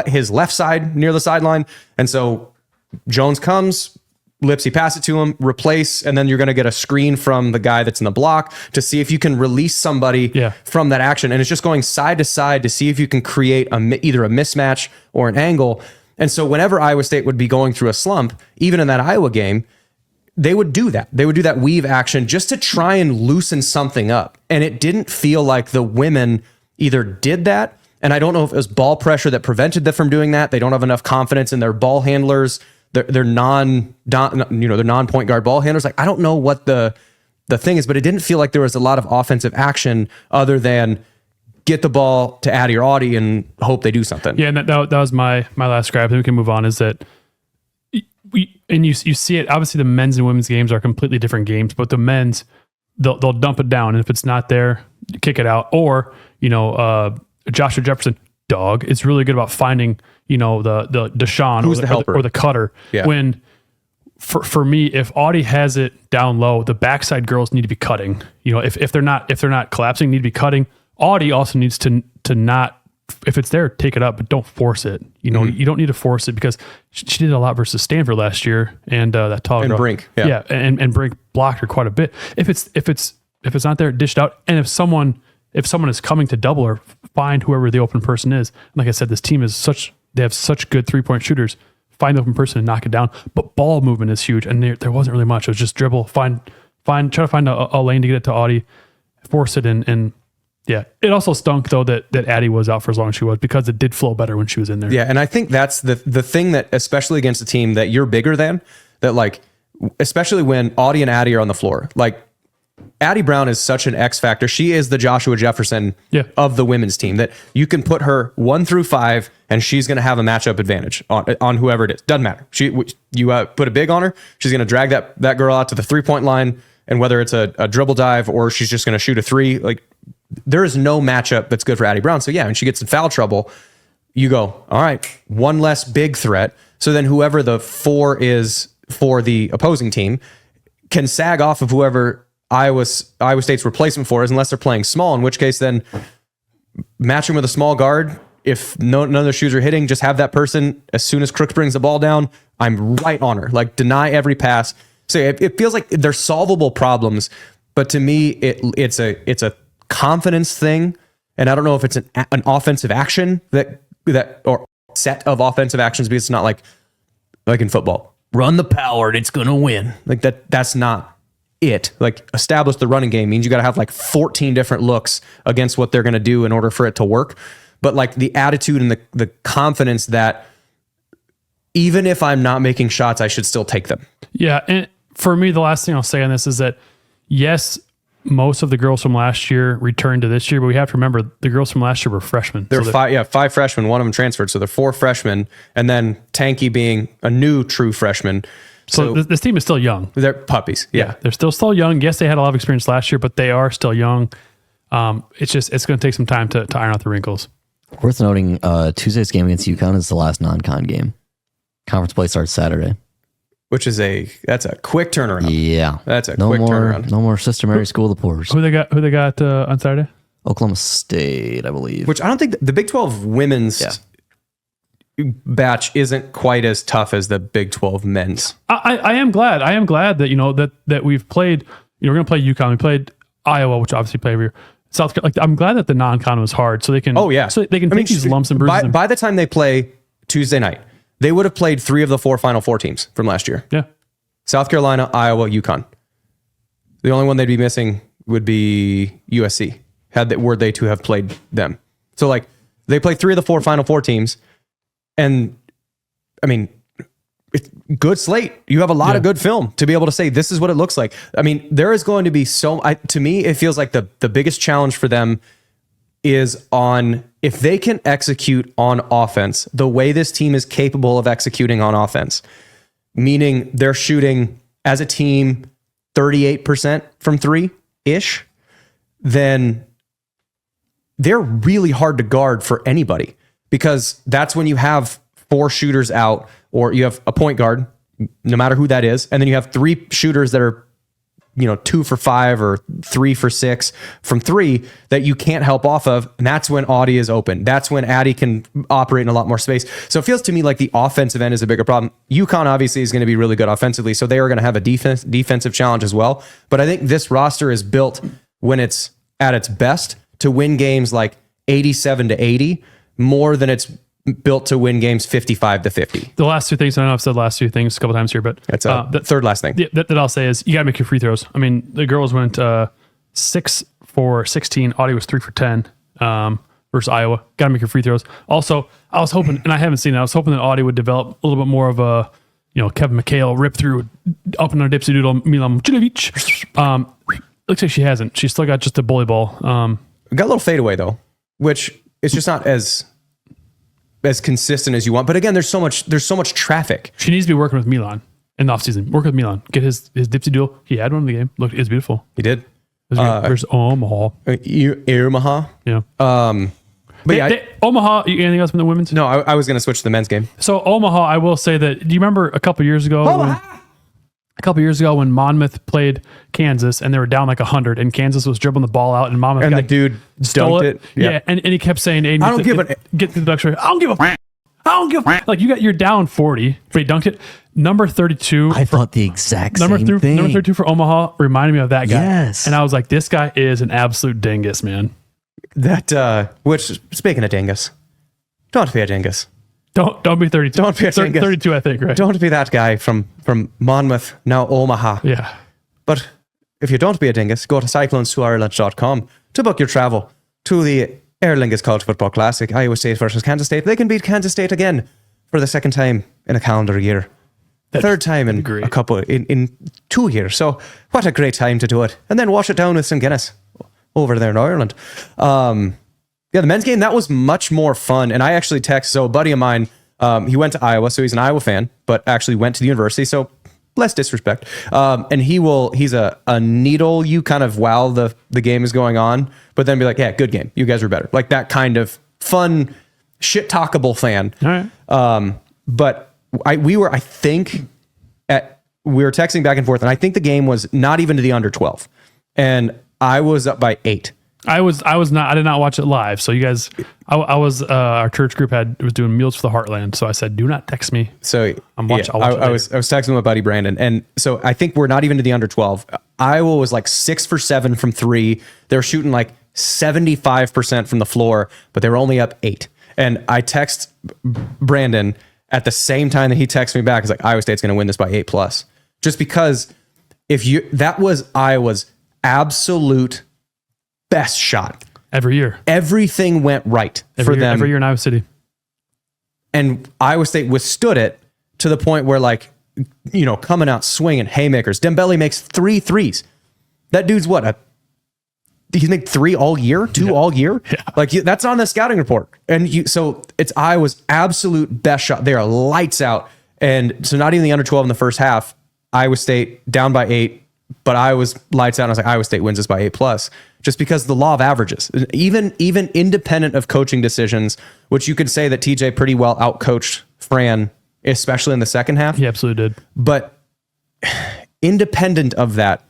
his left side near the sideline. And so Jones comes, Lipsy pass it to him, replace, and then you're going to get a screen from the guy that's in the block to see if you can release somebody from that action. And it's just going side to side to see if you can create either a mismatch or an angle. And so whenever Iowa State would be going through a slump, even in that Iowa game, they would do that. They would do that weave action just to try and loosen something up. And it didn't feel like the women either did that, and I don't know if it was ball pressure that prevented them from doing that. They don't have enough confidence in their ball handlers. They're non-point guard ball handlers. Like, I don't know what the thing is, but it didn't feel like there was a lot of offensive action other than get the ball to Addie or Audie and hope they do something. Yeah, and that was my last grab. Then we can move on. Is that you see it? Obviously, the men's and women's games are completely different games, but the men's, they'll dump it down, and if it's not there, kick it out. Or Joshua Jefferson, dog, is really good about finding the Deshaun Who's the helper or the cutter. Yeah. When for me, if Audie has it down low, the backside girls need to be cutting. If they're not collapsing, need to be cutting. Audie also needs to not, if it's there, take it up, but don't force it. You don't need to force it, because she did a lot versus Stanford last year, and that tall girl, Brink, and Brink blocked her quite a bit. If it's not there, dish it out. And if someone is coming to double her, find whoever the open person is. Like I said, this team they have such good 3-point shooters. Find the open person and knock it down. But ball movement is huge, and there wasn't really much. It was just dribble, try to find a lane to get it to Audie, force it, and yeah. It also stunk though that Addie was out for as long as she was, because it did flow better when she was in there. Yeah, and I think that's the thing that, especially against a team that you're bigger than, that like, especially when Audie and Addie are on the floor, like Addie Brown is such an X factor. She is the Joshua Jefferson of the women's team, that you can put her 1 through 5 and she's going to have a matchup advantage on whoever it is. Doesn't matter. You put a big on her, she's going to drag that girl out to the 3-point line, and whether it's a dribble dive or she's just going to shoot a 3, like, there is no matchup that's good for Addie Brown. So yeah, when she gets in foul trouble, you go, all right, one less big threat. So then whoever the 4 is for the opposing team can sag off of whoever Iowa State's replacement for is, unless they're playing small, in which case then match them with a small guard. If none of their shoes are hitting, just have that person, as soon as Crooks brings the ball down, I'm right on her. Like, deny every pass. So it feels like they're solvable problems, but to me, it's a confidence thing. And I don't know if it's an offensive action that or set of offensive actions, because it's not like in football, run the power and it's going to win. Like that's not it. Like, establish the running game means you got to have like 14 different looks against what they're going to do in order for it to work. But like the attitude and the confidence that even if I'm not making shots, I should still take them. Yeah. And for me, the last thing I'll say on this is that, yes, most of the girls from last year returned to this year, but we have to remember the girls from last year were freshmen. There were 5 freshmen, one of them transferred. So they're 4 freshmen, and then Tanky being a new true freshman. So this team is still young. They're puppies. Yeah. They're still young. Yes, they had a lot of experience last year, but they are still young. It's going to take some time to iron out the wrinkles. Worth noting, Tuesday's game against UConn is the last non-con game. Conference play starts Saturday. Which is that's a quick turnaround. Yeah. That's a quick turnaround. No more Sister Mary School of the Poors. Who they got on Saturday? Oklahoma State, I believe. Which I don't think the Big 12 women's batch isn't quite as tough as the Big 12 men's. I am glad. I am glad that that we've played. We're going to play UConn. We played Iowa, which obviously played over here. South Carolina. Like, I'm glad that the non-con was hard, so they can. Oh yeah. So they can take these lumps and bruises. By the time they play Tuesday night, they would have played 3 of the 4 Final Four teams from last year. Yeah. South Carolina, Iowa, UConn. The only one they'd be missing would be USC, were they to have played them. So like, they play 3 of the 4 Final Four teams, and I mean, it's good slate. You have a lot of good film to be able to say this is what it looks like. I mean, there is going to be to me, it feels like the biggest challenge for them is on if they can execute on offense the way this team is capable of executing on offense, meaning they're shooting as a team 38% from 3-ish, then they're really hard to guard for anybody, because that's when you have 4 shooters out, or you have a point guard, no matter who that is, and then you have 3 shooters that are 2 for 5 or 3 for 6 from 3 that you can't help off of. And that's when Audie is open. That's when Addie can operate in a lot more space. So it feels to me like the offensive end is a bigger problem. UConn obviously is going to be really good offensively, so they are going to have a defensive challenge as well. But I think this roster is built, when it's at its best, to win games like 87-80 more than it's built to win games 55-50. The last 2 things, I know I've said last 2 things a couple times here, but that's the third last thing that I'll say is you got to make your free throws. I mean, the girls went 6 for 16. Audie was 3 for 10 versus Iowa. Got to make your free throws. Also, I was hoping, and I haven't seen it, I was hoping that Audie would develop a little bit more of a, Kevin McHale rip through up in a dipsy doodle Milan Mucinovic. Looks like she hasn't. She's still got just a bully ball. Got a little fadeaway though, which is just not as consistent as you want. But again, there's so much traffic. She needs to be working with Milan in the offseason. Work with Milan. Get his dipsy doodle. He had one in the game. Look, it's beautiful. He did. There's Omaha. Omaha. Yeah. But yeah, Omaha. Anything else from the women's? no, I was going to switch to the men's game. So Omaha, I will say that. Do you remember a couple years ago? When Monmouth played Kansas and they were down like 100, and Kansas was dribbling the ball out, and Monmouth And the dude stole dunked it. it. Yeah, and he kept saying, I don't give a- get to the duck straight. I don't give a. I don't give a. Like you're down 40, but he dunked it. Number 32. I thought the exact Number same thing. Number 32 for Omaha reminded me of that guy. Yes. And I was like, this guy is an absolute dingus, man. Which, speaking of dingus, don't be a dingus. Don't be 32. Don't be a dingus. 32, I think, right? Don't be that guy from Monmouth, now Omaha. Yeah. But if you don't be a dingus, go to cyclones2ireland.com to book your travel to the Aer Lingus College Football Classic, Iowa State versus Kansas State. They can beat Kansas State again for the second time in a calendar year. Third time in great. in 2 years. So what a great time to do it. And then wash it down with some Guinness over there in Ireland. Yeah, the men's game, that was much more fun. And I actually so a buddy of mine, he went to Iowa, so he's an Iowa fan, but actually went to the university, so less disrespect. And he's a needle you kind of while the game is going on, but then be like, yeah, good game. You guys were better. Like that kind of fun, shit-talkable fan. All right. But we were texting back and forth, and I think the game was not even to the under 12. And I was up by 8. I did not watch it live. So you guys, our church group was doing Meals for the Heartland. So I said, do not text me. So I'll watch it I was texting my buddy Brandon, and so I think we're not even to the under 12. Iowa was like 6 for 7 from 3. They were shooting like 75% from the floor, but they were only up 8. And I text Brandon at the same time that he texts me back. He's like, Iowa State's going to win this by 8+. Just because that was Iowa's absolute best shot every year. Everything went right for them every year in Iowa City. And Iowa State withstood it to the point where, like, coming out swinging haymakers. Dembele makes 3 threes. That dude's what? Did he make 3 all year? 2 all year? Yeah. Like that's on the scouting report. And so it's Iowa's absolute best shot. They are lights out. And so not even the under 12 in the first half. Iowa State down by 8, but Iowa's lights out. And I was like, Iowa State wins this by 8+. Just because the law of averages, even independent of coaching decisions, which you could say that TJ pretty well outcoached Fran, especially in the second half. He absolutely did. But independent of that,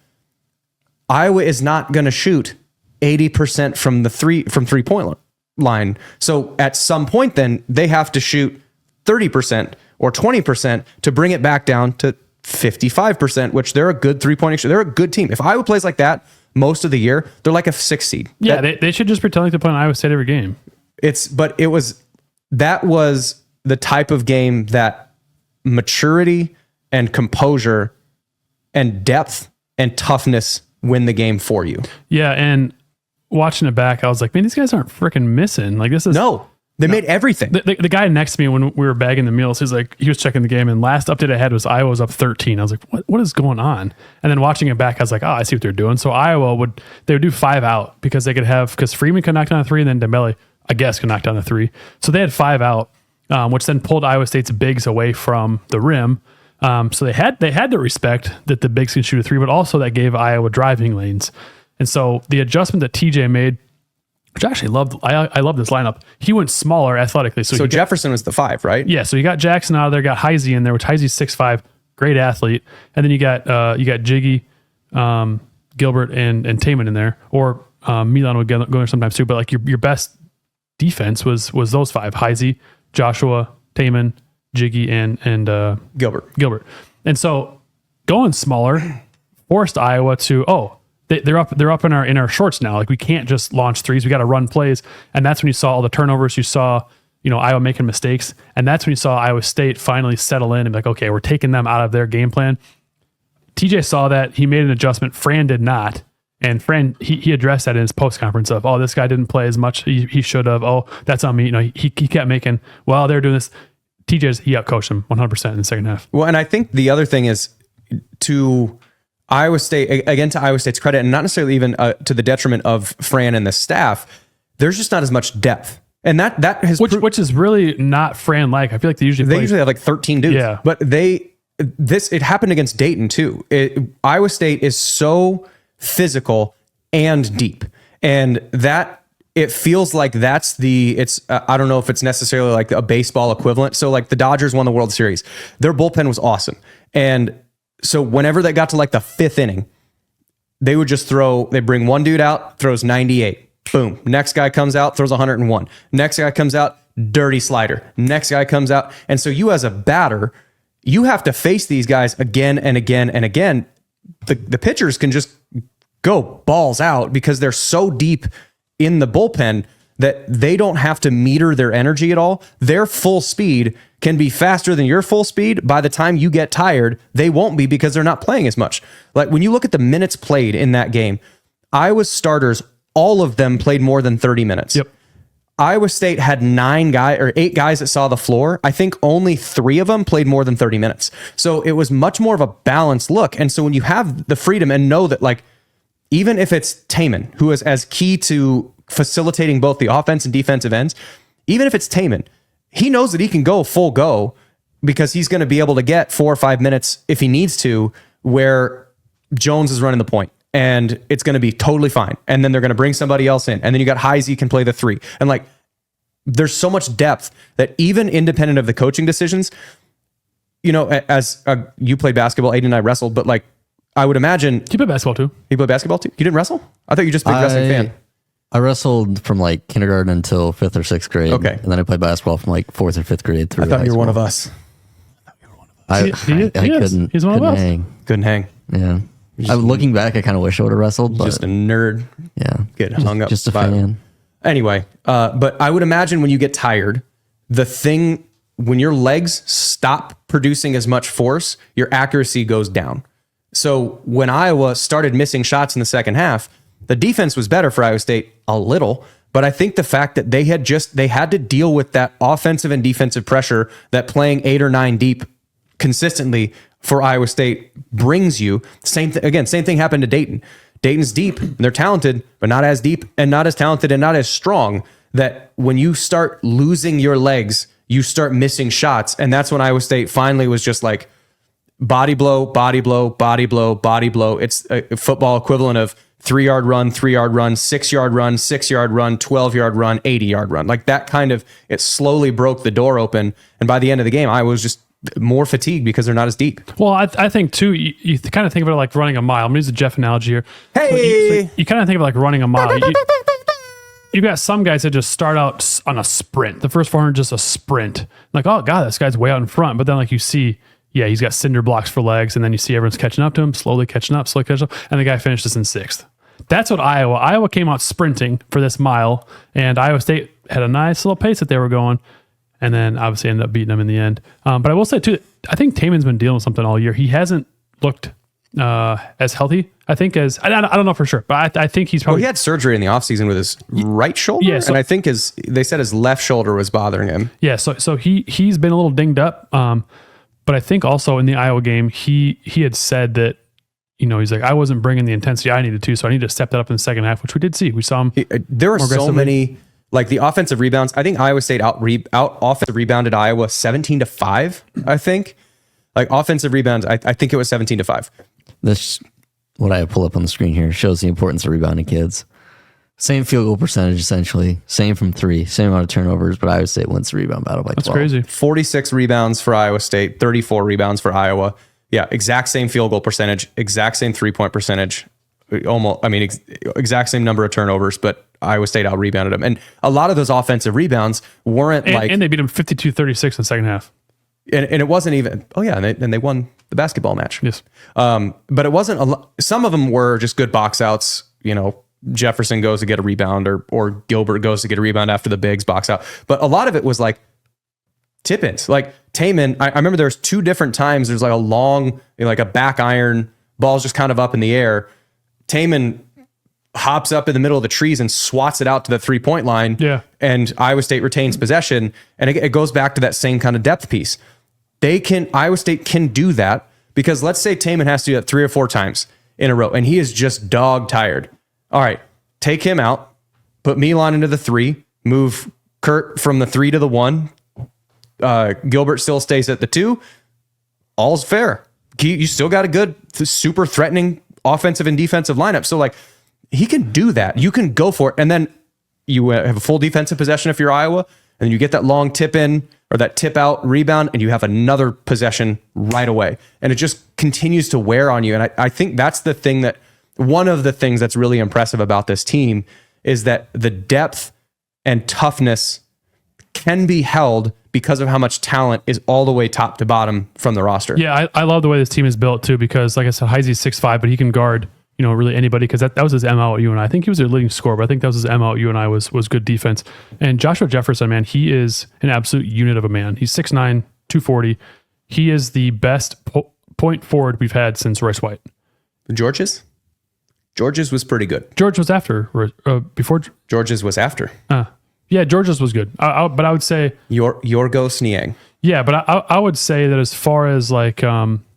Iowa is not going to shoot 80% from the 3-point line. So at some point, then they have to shoot 30% or 20% to bring it back down to 55%, which they're a good 3-point shooter. They're a good team. If Iowa plays like that most of the year, they're like a 6 seed. Yeah, they should just pretend like they're playing Iowa State every game. That was the type of game that maturity and composure and depth and toughness win the game for you. Yeah, and watching it back, I was like, man, these guys aren't freaking missing. Like this is They made everything. The guy next to me when we were bagging the meals, he was checking the game, and last update I had was Iowa was up 13. I was like, what is going on? And then watching it back, I was like, oh, I see what they're doing. So Iowa would 5 out because because Freeman could knock down a 3, and then Dembele, I guess, could knock down a 3. So they had 5 out, which then pulled Iowa State's bigs away from the rim. So they had to respect that the bigs can shoot a 3, but also that gave Iowa driving lanes. And so the adjustment that TJ made, which I actually loved. I love this lineup. He went smaller athletically. So Jefferson was the 5, right? Yeah. So you got Jackson out of there, got Heisey in there, which Heisey's 6'5", great athlete. And then you got Jiggy, Gilbert, and Taman in there, or Milan would go there sometimes too. But like your best defense was those 5: Heisey, Joshua, Taman, Jiggy, and Gilbert. And so going smaller forced Iowa to they're up in our shorts now. Like we can't just launch threes. We got to run plays. And that's when you saw all the turnovers. You saw, Iowa making mistakes. And that's when you saw Iowa State finally settle in and be like, okay, we're taking them out of their game plan. TJ saw that. He made an adjustment. Fran did not. And Fran, he addressed that in his post conference of, this guy didn't play as much. He should have. Oh, that's on me. He kept making, they're doing this. He outcoached him 100% in the second half. Well, and I think the other thing is to Iowa State, again, to Iowa State's credit, and not necessarily even to the detriment of Fran and the staff, there's just not as much depth. And that has... Which is really not Fran-like. I feel like they usually have like 13 dudes. Yeah. But it happened against Dayton too. Iowa State is so physical and deep. And that, it feels like that's I don't know if it's necessarily like a baseball equivalent. So like the Dodgers won the World Series. Their bullpen was awesome. And so whenever they got to like the 5th inning, they would just they bring one dude out, throws 98. Boom. Next guy comes out, throws 101. Next guy comes out, dirty slider. Next guy comes out. And so you as a batter, you have to face these guys again and again and again. The pitchers can just go balls out because they're so deep in the bullpen that they don't have to meter their energy at all. Their full speed can be faster than your full speed. By the time you get tired, they won't be because they're not playing as much. Like when you look at the minutes played in that game, Iowa's starters, all of them played more than 30 minutes. Yep. Iowa State had 8 guys that saw the floor. I think only 3 of them played more than 30 minutes. So it was much more of a balanced look. And so when you have the freedom and know that, like, even if it's Taman, who is as key to facilitating both the offense and defensive ends, even if it's Taman, he knows that he can go full go because he's going to be able to get 4 or 5 minutes if he needs to, where Jones is running the point. And it's going to be totally fine. And then they're going to bring somebody else in. And then you got Heisey can play the 3. And like, there's so much depth that even independent of the coaching decisions, you know, as you played basketball, Aiden and I wrestled, but like, I would imagine. You play basketball too. You pllayed basketball too? You didn't wrestle? I thought you just big wrestling fan. I wrestled from like kindergarten until 5th or 6th grade. Okay. And then I played basketball from like 4th or 5th grade through. I thought you were one of us. I couldn't. He's one of us. Hang. Couldn't hang. Yeah. Looking back, I kind of wish I would have wrestled. But Just a nerd. yeah, Get hung up. Just a by- fan. Anyway, but I would imagine when you get tired, when your legs stop producing as much force, your accuracy goes down. So when Iowa started missing shots in the second half, the defense was better for Iowa State a little, but I think the fact that they had to deal with that offensive and defensive pressure that playing 8 or 9 deep consistently for Iowa State brings you. Same thing happened to Dayton. Dayton's deep and they're talented, but not as deep and not as talented and not as strong, that when you start losing your legs, you start missing shots. And that's when Iowa State finally was just like body blow, body blow, body blow, body blow. It's a football equivalent of 3-yard run, 3-yard run, 6-yard run, 6-yard run, 12-yard run, 80-yard run. Like that kind of, it slowly broke the door open. And by the end of the game, I was just more fatigued because they're not as deep. Well, I think too, you kind of think of it like running a mile. I'm going to use a Jeff analogy here. Hey! So you kind of think of it like running a mile. You've got some guys that just start out on a sprint. The first 400 just a sprint. Like, oh God, this guy's way out in front. But then like you see, yeah, he's got cinder blocks for legs. And then you see everyone's catching up to him, slowly catching up. And the guy finishes in 6th. That's what Iowa came out sprinting for this mile. And Iowa State had a nice little pace that they were going. And then obviously ended up beating them in the end. But I will say too, I think Taman's been dealing with something all year. He hasn't looked as healthy, I think, as I don't know for sure, but I think he's probably. Well, he had surgery in the offseason with his right shoulder, yeah, so, and I think they said his left shoulder was bothering him. Yeah, so he's been a little dinged up. But I think also in the Iowa game, he had said that, you know, he's like, I wasn't bringing the intensity I needed to, so I need to step that up in the second half, which we did see. We saw him. There are so many. Like the offensive rebounds, I think Iowa State out offensive rebounded Iowa 17-5. I think, like offensive rebounds, I think it was 17-5. This, what I pull up on the screen here, shows the importance of rebounding kids. Same field goal percentage, essentially. Same from 3, same amount of turnovers, but Iowa State wins the rebound battle by 12. That's crazy. 46 rebounds for Iowa State, 34 rebounds for Iowa. Yeah, exact same field goal percentage, exact same 3-point percentage. Almost, I mean, exact same number of turnovers, but Iowa State out rebounded them. And a lot of those offensive rebounds weren't and they beat them 52-36 in the second half. And it wasn't even, and they won the basketball match. Yes. But it wasn't, some of them were just good box outs. You know, Jefferson goes to get a rebound or Gilbert goes to get a rebound after the bigs box out. But a lot of it was like tip-ins. Like Taman, I remember there's 2 different times there's like a long, like a back iron, ball's just kind of up in the air. Taman hops up in the middle of the trees and swats it out to the 3-point line. Yeah. And Iowa State retains possession. And it goes back to that same kind of depth piece. Iowa State can do that because let's say Taman has to do that 3 or 4 times in a row and he is just dog tired. All right, take him out, put Milan into the 3, move Kurt from the 3 to the 1. Gilbert still stays at the 2. All's fair. You still got a good, super threatening offensive and defensive lineup. So like He can do that. You can go for it. And then you have a full defensive possession if you're Iowa, and then you get that long tip in or that tip out rebound, and you have another possession right away. And it just continues to wear on you. And I think that's the thing that, one of the things that's really impressive about this team is that the depth and toughness can be held because of how much talent is all the way top to bottom from the roster. Yeah, I love the way this team is built too, because like I said, Heisey's 6'5", but he can guard, really anybody, because that was his MO at UNI. I think he was their leading scorer, but I think that was his MO at UNI was good defense. And Joshua Jefferson, man, he is an absolute unit of a man. He's 6'9", 240. He is the best point forward we've had since Royce White. George's was pretty good. George was after, before. George's was after. Yeah, George's was good. But I would say Yorgos Niang. Yeah, but I would say that as far as like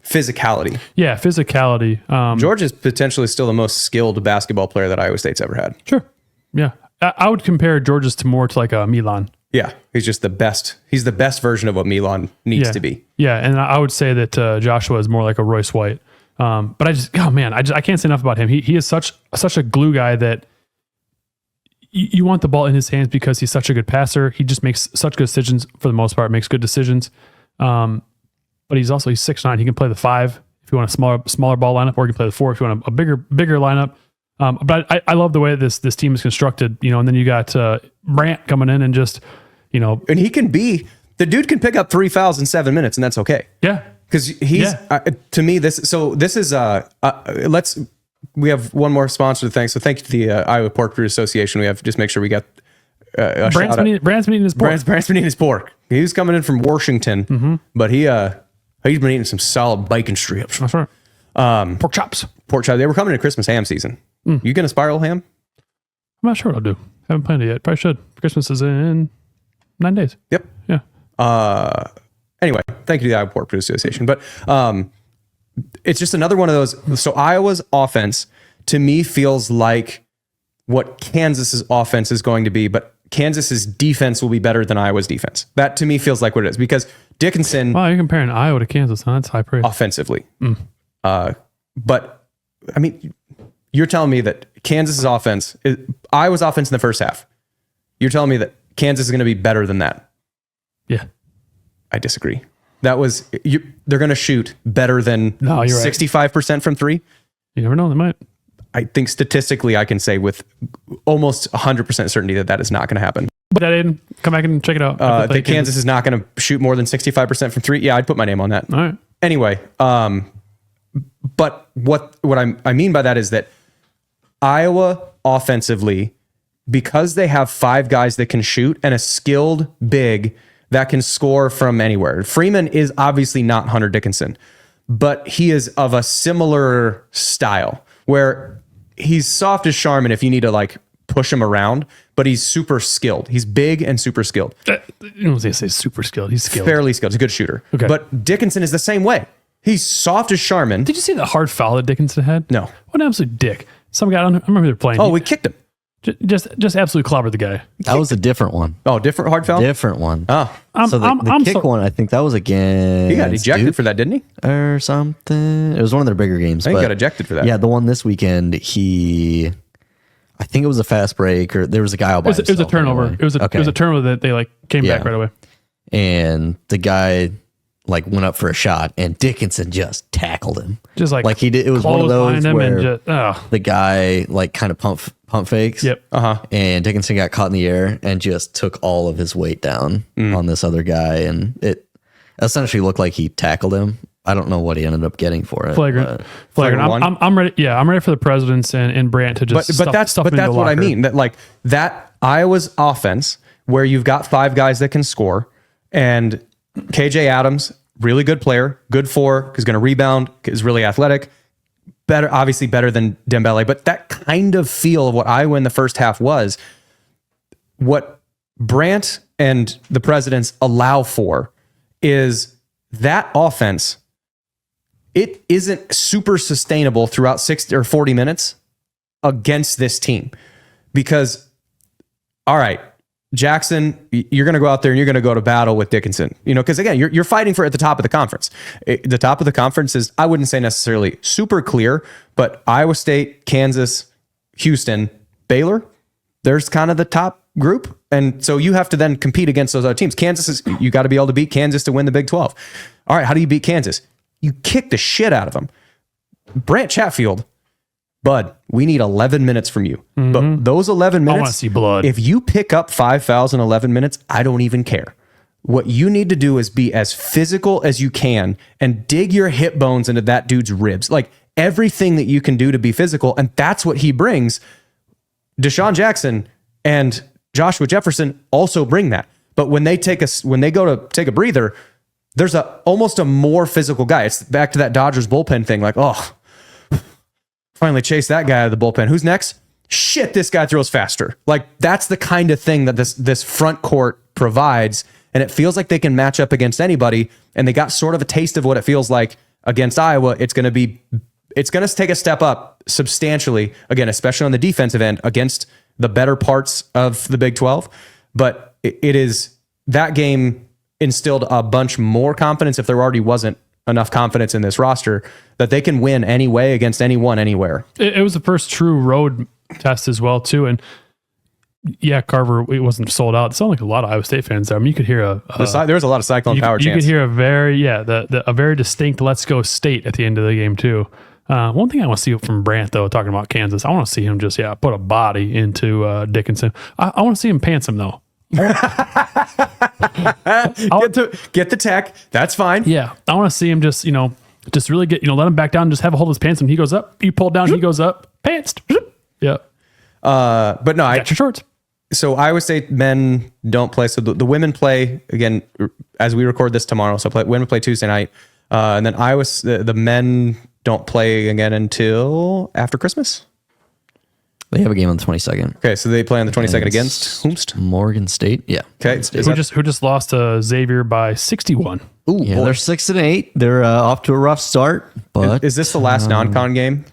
physicality. Yeah, physicality. George is potentially still the most skilled basketball player that Iowa State's ever had. Sure. Yeah, I would compare George's to more to like a Milan. Yeah, he's just the best. He's the best version of what Milan needs to be. Yeah, and I would say that Joshua is more like a Royce White. But I can't say enough about him. He is such a glue guy that you want the ball in his hands because he's such a good passer. He just makes such good decisions for the most part, makes good decisions. But he's 6'9". He can play the 5 if you want a smaller ball lineup, or he can play the 4 if you want a bigger lineup. But I love the way this team is constructed, and then you got Brant coming in and just, and he can be, the dude can pick up 3 fouls in 7 minutes, and that's okay. Yeah. Because he's, to me, this is, we have one more sponsor to thank. So thank you to the Iowa Pork Brew Association. We have to just make sure we got Brant's been eating his pork. Brant's been eating his pork. He was coming in from Washington, but he's been eating some solid bacon strips. That's right. Pork chops. They were coming to Christmas ham season. You gonna spiral ham? I'm not sure what I'll do. Haven't planned it yet. Probably should. Christmas is in 9 days. Yep. Yeah. Anyway, thank you to the Iowa Pork Brew Association. But it's just another one of those. So Iowa's offense, to me, feels like what Kansas's offense is going to be, but Kansas's defense will be better than Iowa's defense. That, to me, feels like what it is. Because Dickinson... Wow, you're comparing Iowa to Kansas, huh? That's high praise. Offensively. But, I mean, you're telling me that Kansas's offense... Iowa's offense in the first half. You're telling me that Kansas is going to be better than that. Yeah. I disagree. That was they're going to shoot better than 65% from 3. You never know, they might. I think statistically I can say with almost 100% certainty that is not going to happen. Put that in, come back and check it out. That Kansas is not going to shoot more than 65% from 3. Yeah, I'd put my name on that. All right. Anyway, but what I mean by that is that Iowa offensively, because they have 5 guys that can shoot and a skilled big that can score from anywhere. Freeman is obviously not Hunter Dickinson, but he is of a similar style where he's soft as Charmin if you need to like push him around, but he's super skilled. He's big and super skilled. You don't say super skilled. He's skilled. Fairly skilled. He's a good shooter. Okay. But Dickinson is the same way. He's soft as Charmin. Did you see the hard foul that Dickinson had? No. What an absolute dick. Some guy, I remember who they were playing. Oh, we kicked him. Just absolutely clobbered the guy. That was a different one. Oh, different hard foul? Different one. Oh. So the kick one, I think that was against He got ejected Duke for that, didn't he? or something. It was one of their bigger games. I think he but got ejected for that. Yeah, the one this weekend, I think it was a fast break, or there was a guy all by It was a himself turnover. anyway. It was a turnover that they like came back right away. And the guy like went up for a shot, and Dickinson just tackled him. Just like he did. It was one of those him where and just, the guy like kind of pump fakes. Yep. And Dickinson got caught in the air and just took all of his weight down on this other guy, and it essentially looked like he tackled him. I don't know what he ended up getting for it. Flagrant. Flagrant. I'm ready. Yeah, I'm ready for the presidents and Brant to just. But that's what I mean. That like that Iowa's offense where you've got 5 guys that can score, and KJ Adams, really good player, good 4, is going to rebound, is really athletic, obviously better than Dembele. But that kind of feel of what Iowa in the first half was, what Brant and the presidents allow for is that offense. It isn't super sustainable throughout 60 or 40 minutes against this team because, all right, Jackson, you're going to go out there and you're going to go to battle with Dickinson, because again, you're fighting for at the top of the conference. The top of the conference is, I wouldn't say necessarily super clear, but Iowa State, Kansas, Houston, Baylor, there's kind of the top group. And so you have to then compete against those other teams. You got to be able to beat Kansas to win the Big 12. All right, how do you beat Kansas? You kick the shit out of them. Brant Chatfield, bud, we need 11 minutes from you. But those 11 minutes, I want to see blood. if you pick up 5,000 11 minutes, I don't even care. What you need to do is be as physical as you can and dig your hip bones into that dude's ribs. Like everything that you can do to be physical. And that's what he brings. Deshaun Jackson and Joshua Jefferson also bring that. But when they go to take a breather, there's almost a more physical guy. It's back to that Dodgers bullpen thing. Like, oh, finally chase that guy out of the bullpen. Who's next? Shit, this guy throws faster. Like that's the kind of thing that this front court provides. And it feels like they can match up against anybody. And they got sort of a taste of what it feels like against Iowa. It's going to take a step up substantially, again, especially on the defensive end against the better parts of the Big 12. But it is that game instilled a bunch more confidence, if there already wasn't enough confidence in this roster, that they can win anyway against anyone, anywhere. It was the first true road test as well, too. And yeah, Carver, it wasn't sold out. It sounded like a lot of Iowa State fans there. I mean, you could hear there was a lot of Cyclone power chants. You could hear a very distinct "Let's go State" at the end of the game too. One thing I want to see from Brant, though, talking about Kansas, I want to see him just put a body into Dickinson. I want to see him pants him though. Get the tech. That's fine. Yeah, I want to see him just really get let him back down, just have a hold of his pants, and he goes up. You pull down, he goes up. Pants. Yeah. But no, got your shorts. So Iowa State men don't play. So the women play again as we record this tomorrow. So women play Tuesday night, and then the men don't play again until after Christmas. They have a game on the 22nd. Okay, so they play on the 22nd against whomst? Morgan State. Yeah. Okay, Who just lost to Xavier by 61. Ooh, Yeah, boy. they're 6-8. They're off to a rough start, but Is this the last non-con game?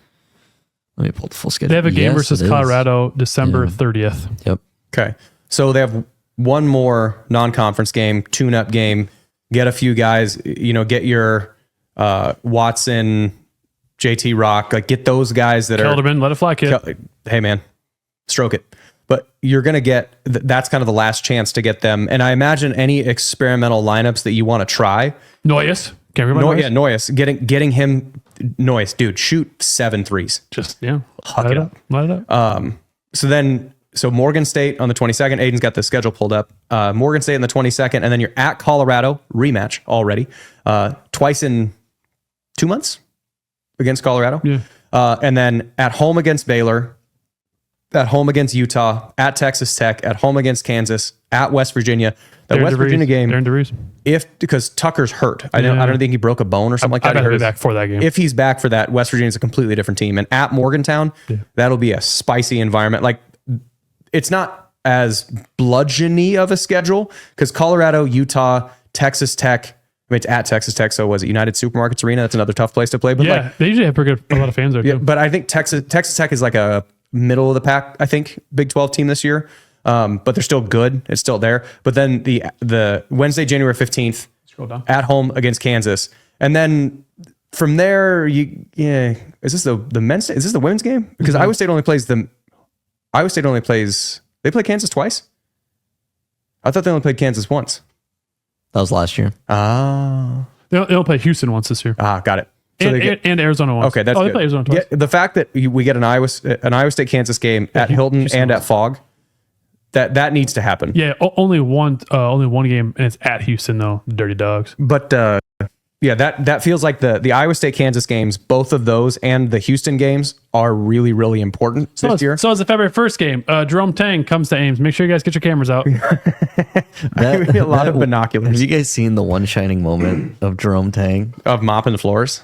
let me pull the full schedule. They have a game Yes, versus it is. Colorado December 30th. Yep. Okay, so they have one more non-conference game, tune-up game. Get a few guys. Get your Watson, JT Rock. Like get those guys that Kelderman, let it fly, kid. Hey man, stroke it. But you're going to get, that's kind of the last chance to get them. And I imagine any experimental lineups that you want to try. Noyes. Can't remember Noyes. Yeah, Noyes. Getting him, Noyes, dude, shoot 7 threes. Just, Huck it up. Let it up. So Morgan State on the 22nd. Aiden's got the schedule pulled up. Morgan State on the 22nd. And then you're at Colorado, rematch already. Twice in 2 months against Colorado. Yeah. And then at home against Baylor, at home against Utah, at Texas Tech, at home against Kansas, at West Virginia. That West Virginia game, because Tucker's hurt. I don't think he broke a bone or something like that. I'd be back for that game. If he's back for that, West Virginia's a completely different team. And at Morgantown, that'll be a spicy environment. Like it's not as bludgeony of a schedule because Colorado, Utah, Texas Tech. I mean, it's at Texas Tech, so was it United Supermarkets Arena? That's another tough place to play. But they usually have a lot of fans there too. But I think Texas Tech is like a middle of the pack, I think, Big 12 team this year. But they're still good. It's still there. But then the Wednesday, January 15th, at home against Kansas. And then from there, is this the men's? Is this the women's game? Because Iowa State only plays they play Kansas twice? I thought they only played Kansas once. That was last year. Ah. They'll play Houston once this year. Ah, got it. So and Arizona once. Okay, that's they good. play Arizona twice. Yeah, the fact that we get an Iowa State Kansas game at Hilton Houston and once. at Fogg, that needs to happen. Yeah, only one game, and it's at Houston though. The Dirty Dogs. But that feels like the Iowa State Kansas games, both of those and the Houston games are really, really important this year. So it's the February 1st game. Jerome Tang comes to Ames. Make sure you guys get your cameras out. A lot of binoculars. Have you guys seen the one shining moment of Jerome Tang? Of mopping the floors?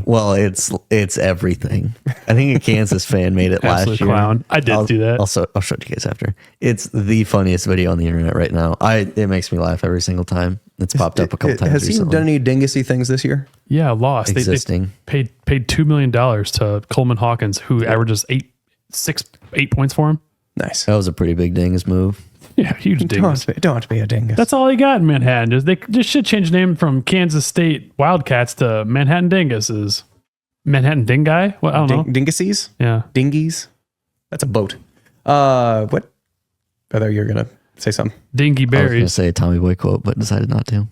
Well, it's everything. I think a Kansas fan made it last Absolute year. clown. I did do that. I'll show it to you guys after. It's the funniest video on the internet right now. It makes me laugh every single time. It's popped up a couple times Has he recently. done any dingusy things this year? Yeah, lost. Existing. They paid $2 million to Coleman Hawkins, who averages 8 points for him. Nice. That was a pretty big dingus move. Yeah, huge dingus. Don't have to be a dingus. That's all he got in Manhattan. They just should change the name from Kansas State Wildcats to Manhattan Dinguses. Manhattan Dingai? Well, I don't know. Dingusies? Yeah. Dingies? That's a boat. What? I thought you were gonna say something. Dingy I was going to berries. say a Tommy Boy quote, but decided not to.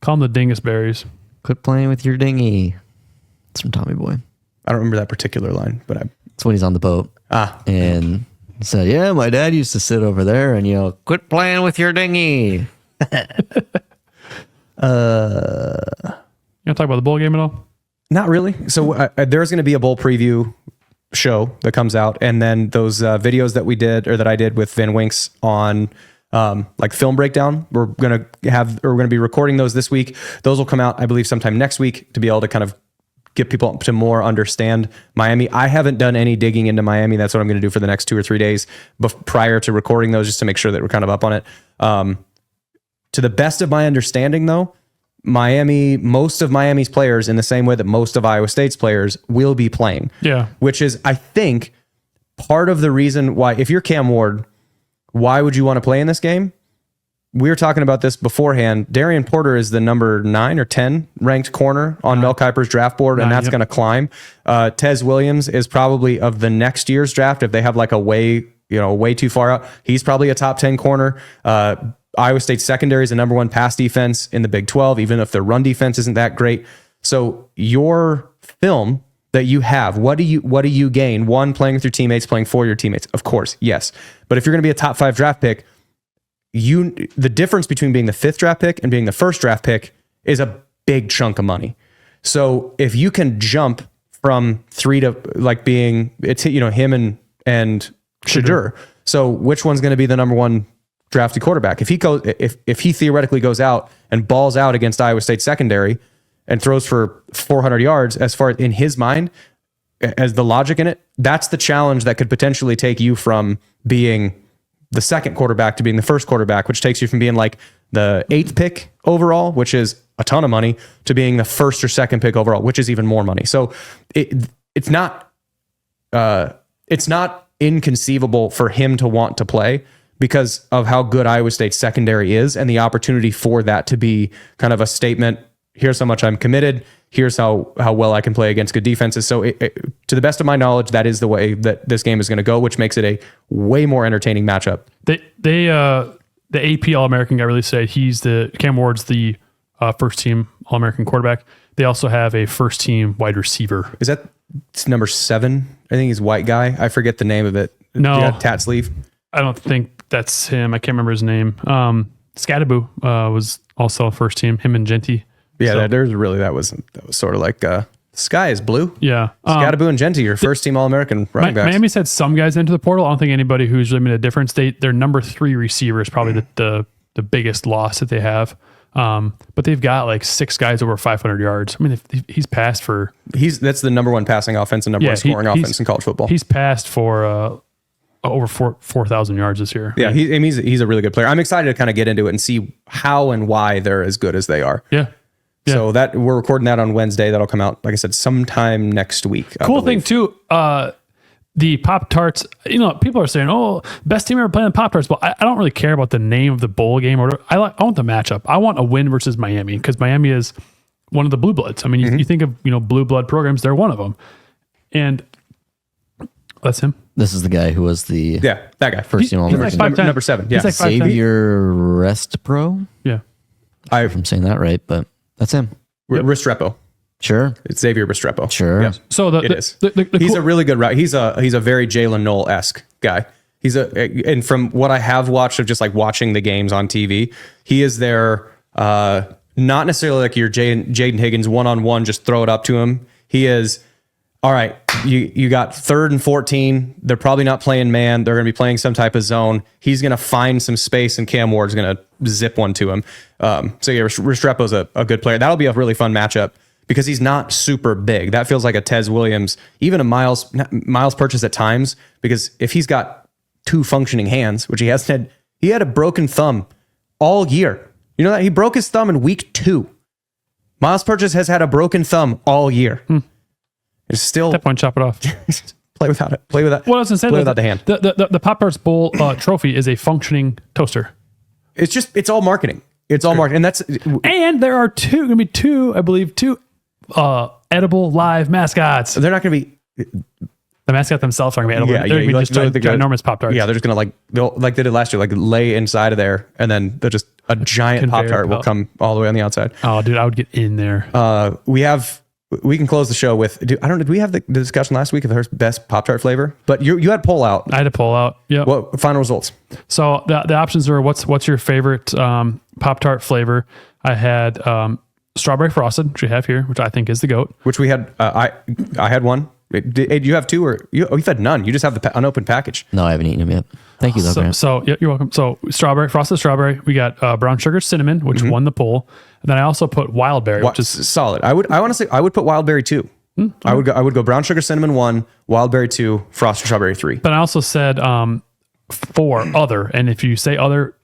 Call them the dingus berries. Quit playing with your dinghy. It's from Tommy Boy. I don't remember that particular line, but It's when he's on the boat. And he said, yeah, my dad used to sit over there and yell, quit playing with your dinghy. You want to talk about the bowl game at all? not really. So there's going to be a bowl preview show that comes out, and then those videos that we did or that I did with Van Winks on like film breakdown. We're going to be recording those this week. Those will come out, I believe, sometime next week to be able to kind of get people to more understand Miami. I haven't done any digging into Miami. That's what I'm going to do for the next 2 or 3 days prior to recording those, just to make sure that we're kind of up on it. To the best of my understanding, though, most of Miami's players, in the same way that most of Iowa State's players, will be playing. Yeah. Which is, I think, part of the reason why, if you're Cam Ward, why would you want to play in this game? We were talking about this beforehand. Darian Porter is the number 9 or 10 ranked corner on Mel Kiper's draft board, and that's going to climb. Tez Williams is probably, of the next year's draft, if they have like a way too far out, he's probably a top 10 corner. Iowa State secondary is the number 1 pass defense in the Big 12, even if their run defense isn't that great. So your film that you have, what do you gain? One, playing with your teammates, playing for your teammates, of course, yes. But if you're going to be a top 5 draft pick, the difference between being the 5th draft pick and being the 1st draft pick is a big chunk of money. So if you can jump from 3 to like being, it's him and Shadur. So which one's going to be the number 1 drafted quarterback? If he theoretically goes out and balls out against Iowa State secondary and throws for 400 yards, as far as in his mind, as the logic in it, that's the challenge that could potentially take you from being the 2nd quarterback to being the 1st quarterback, which takes you from being like the 8th pick overall, which is a ton of money, to being the 1st or 2nd pick overall, which is even more money. So it's not inconceivable for him to want to play because of how good Iowa State's secondary is, and the opportunity for that to be kind of a statement. Here's how much I'm committed. Here's how well I can play against good defenses. So to the best of my knowledge, that is the way that this game is going to go, which makes it a way more entertaining matchup. The AP All-American guy really said Cam Ward's the first team All-American quarterback. They also have a first team wide receiver. Is that number 7? I think he's white guy. I forget the name of it. No. Yeah, tat sleeve. I don't think that's him. I can't remember his name. Scadaboo was also first team, him and Genty. Yeah, So- that was sort of like sky is blue. Yeah. Scadaboo and Genty, your first team All-American running backs. Miami's had some guys into the portal. I don't think anybody who's really made a difference. Their number 3 receiver is probably the biggest loss that they have. But they've got like 6 guys over 500 yards. I mean, he's passed for... That's the number 1 passing offense and number 1 scoring offense in college football. He's passed for over 4,000 yards this year. Yeah, he's a really good player. I'm excited to kind of get into it and see how and why they're as good as they are. Yeah. So that we're recording that on Wednesday. That'll come out, like I said, sometime next week. Cool thing too, the Pop-Tarts, people are saying, oh, best team ever playing Pop-Tarts. But I don't really care about the name of the bowl game. I want the matchup. I want a win versus Miami, because Miami is one of the blue bloods. I mean, you think of, blue blood programs, they're one of them. And that's him. This is the guy who was the that guy. first team He's like All-American. 5'10". Number 7. Yeah. He's like 5'10". Xavier Restbro. Yeah. If I'm saying that right, but that's him. Restrepo. Sure. It's Xavier Restrepo. Sure. Yeah. So It is. He's a really good route. He's a very Jalen Noel-esque guy. And from what I have watched of just like watching the games on TV, he is their not necessarily like your Jaden Higgins one-on-one, just throw it up to him. He is, all right, you got 3rd and 14. They're probably not playing man. They're going to be playing some type of zone. He's going to find some space, and Cam Ward's going to zip one to him. So yeah, Restrepo's a good player. That'll be a really fun matchup because he's not super big. That feels like a Tez Williams, even a Miles Purchase at times, because if he's got 2 functioning hands, which he hasn't had, he had a broken thumb all year. You know that? He broke his thumb in week 2. Miles Purchase has had a broken thumb all year. It's still... At that point, chop it off. Play without it. Play without. What I was going to say, play without the hand. The Pop-Tarts Bowl trophy is a functioning toaster. It's all marketing. It's all marketing. And that's... And there are going to be two edible live mascots. They're not going to be... The mascot themselves are going to be edible. Yeah, They're yeah, going to be just ginormous Pop-Tarts. Yeah, they're just gonna they'll like they did last year, like lay inside of there, and then they're just a giant conveyor Pop-Tart will belt. come all the way on the outside. Oh, dude, I would get in there. We can close the show with. Did we have the discussion last week of her best Pop-Tart flavor? But you had poll out. I had to pull out. Yeah. What final results? So the options are what's your favorite Pop-Tart flavor? I had strawberry frosted, which we have here, which I think is the GOAT. Which we had. I had one. Did you have two or you've had none? You just have the unopened package. No, I haven't eaten them yet. Thank you, though, Grant. So yeah, you're welcome. So frosted strawberry. We got brown sugar cinnamon, which won the poll. And then I also put wild berry, which is solid. I honestly put wild berry 2. I would go brown sugar cinnamon 1, wild berry 2, frosted strawberry 3. But I also said 4 other. And if you say other,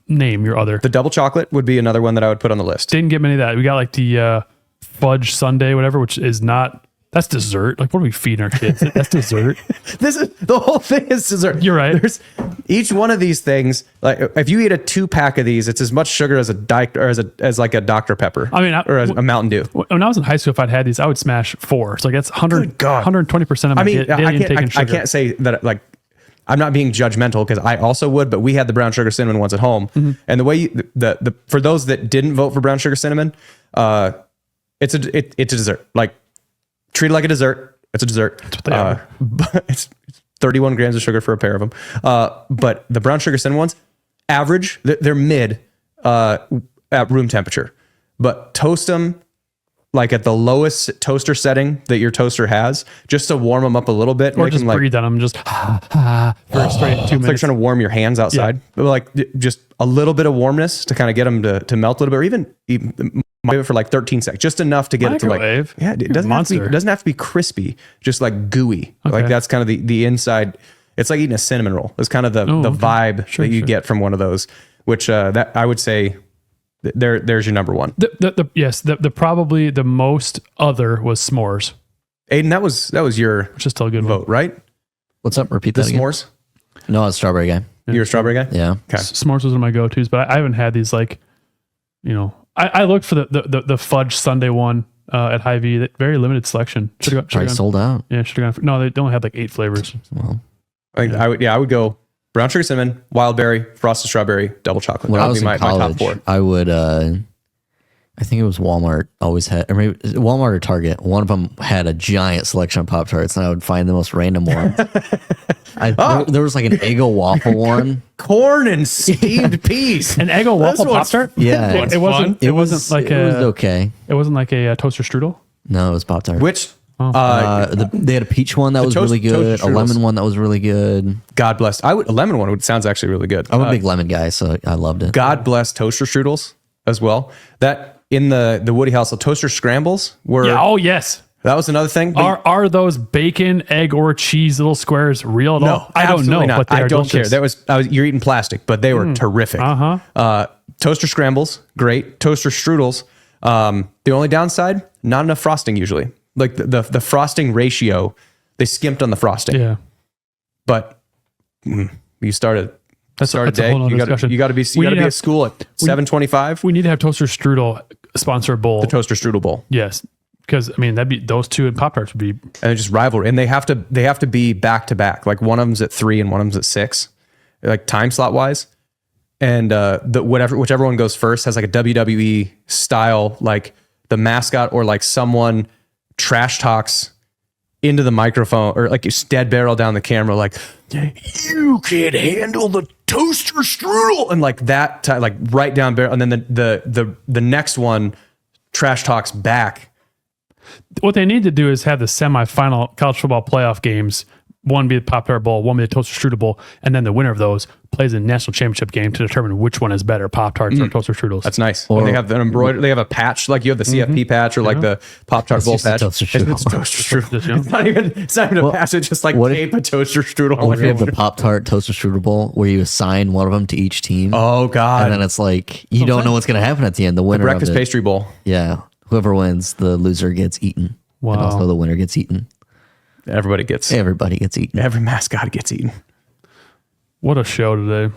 name your other. The double chocolate would be another one that I would put on the list. Didn't get many of that. We got like the fudge sundae, whatever, which is not. That's dessert. Like, what are we feeding our kids? That's dessert. This is the whole thing is dessert. You're right. There's each one of these things. Like if you eat a 2-pack of these, it's as much sugar as as like a Dr. Pepper. I mean, or as a Mountain Dew. When I was in high school, if I'd had these, I would smash 4. So like that's 100, Good God. 120% of my daily intake in sugar. I can't say that like I'm not being judgmental because I also would, but we had the brown sugar cinnamon ones at home. And the way the for those that didn't vote for brown sugar cinnamon, it's a dessert. Like treat it like a dessert. It's a dessert. That's what they are. But it's 31 grams of sugar for a pair of them. But the brown sugar cinnamon ones, average, they're mid at room temperature. But toast them like at the lowest toaster setting that your toaster has, just to warm them up a little bit. Or just breathe on them, just for straight 2 It's like minutes. trying to warm your hands outside. But like just a little bit of warmness to kind of get them to melt a little bit, or even microwave it for like 13 seconds, just enough to get Microwave? it to like, it doesn't have to be crispy, just like gooey. Okay. Like that's kind of the inside. It's like eating a cinnamon roll. It's kind of the vibe that you get from one of those, which that I would say there's your number one. The probably the most other was s'mores, Aiden, that was your which is still a good vote, right? What's up? Repeat The that again. s'mores? No, it's strawberry guy. You're a strawberry guy? Yeah. Okay. S'mores was one of my go-tos, but I haven't had these like, I looked for the fudge sundae one at Hy-Vee. That very limited selection. Probably sold out. Yeah, should have gone. No, they only had like 8 flavors. Well, I think I would go brown sugar cinnamon, wild berry, frosted strawberry, double chocolate. when That I would was be in my top college, 4. I would. I think it was Walmart. Always had, or maybe Walmart or Target. One of them had a giant selection of Pop-Tarts, and I would find the most random ones. There was like an Eggo waffle one. Corn and steamed peas. An Eggo waffle what's- Pop-Tart? Yeah, It wasn't. It wasn't like it was a. okay. It wasn't like a toaster strudel. No, it was Pop-Tart. Which They had a peach one that was really good. toast A lemon strudels. one that was really good. God bless. A lemon one sounds actually really good. I'm a big lemon guy, so I loved it. God bless toaster strudels as well. That in the Woody household, toaster scrambles were Yeah. Oh yes. that was another thing. But Are those bacon, egg, or cheese little squares real at all? no, I don't know, absolutely not. but they I are don't care. delicious. You're eating plastic, but they were terrific. Toaster scrambles, great. Toaster strudels. The only downside, not enough frosting usually. Like the frosting ratio, they skimped on the frosting. Yeah. But you started That's a a day. whole nother You got discussion. to be We need to at have- school at 7:25. We need to have toaster strudel sponsor a bowl. The toaster strudel bowl. Yes. Because I mean that'd be those two and Pop-Tarts would be And they're just rivalry, and they have to be back to back. Like one of them's at 3 and one of them's at 6, like time slot wise. And whichever one goes first has like a WWE style, like the mascot or like someone trash talks into the microphone or like you dead barrel down the camera, like you can't handle the toaster strudel, and like that like right down barrel. And then the next one trash talks back. what they need to do is have the semifinal college football playoff games. One be the Pop-Tart Bowl, one be the Toaster Strudel Bowl, and then the winner of those plays a national championship game to determine which one is better, Pop-Tarts or Toaster Strudels. That's nice. Or they have an embroidered. They have a patch, like you have the CFP patch or like the Pop-Tart Bowl just a patch. toaster strudel. It's toaster strudel. Just, you know. It's not even a patch. It's just like what if- tape a toaster strudel. What if you have the Pop-Tart Toaster Strudel Bowl where you assign one of them to each team? Oh God! And then it's like, you don't know what's going to happen at the end. The winner Breakfast of it, pastry bowl. yeah, whoever wins, the loser gets eaten. Wow. And also the winner gets eaten. Everybody gets. Everybody gets eaten. Every mascot gets eaten. What a show today.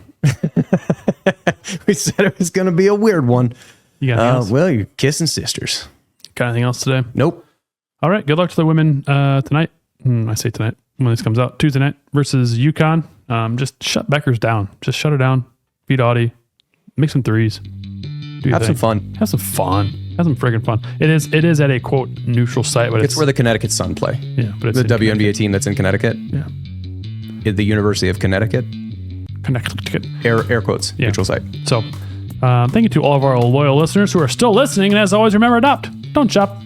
We said it was going to be a weird one. You got anything else? Well, you're kissing sisters. Got anything else today? Nope. All right. Good luck to the women tonight. I say tonight. when this comes out, Tuesday night versus UConn. Just shut Beckers down. Just shut her down. Beat Audie. Make some threes. Have some fun. Have some fun. Have some friggin' fun. It is at a quote neutral site, but It's where the Connecticut Sun play. yeah, but it's The in WNBA team that's in Connecticut. Yeah. At the University of Connecticut. Connecticut. Air quotes. Yeah. Neutral site. So, thank you to all of our loyal listeners who are still listening. And as always, remember, adopt. Don't shop.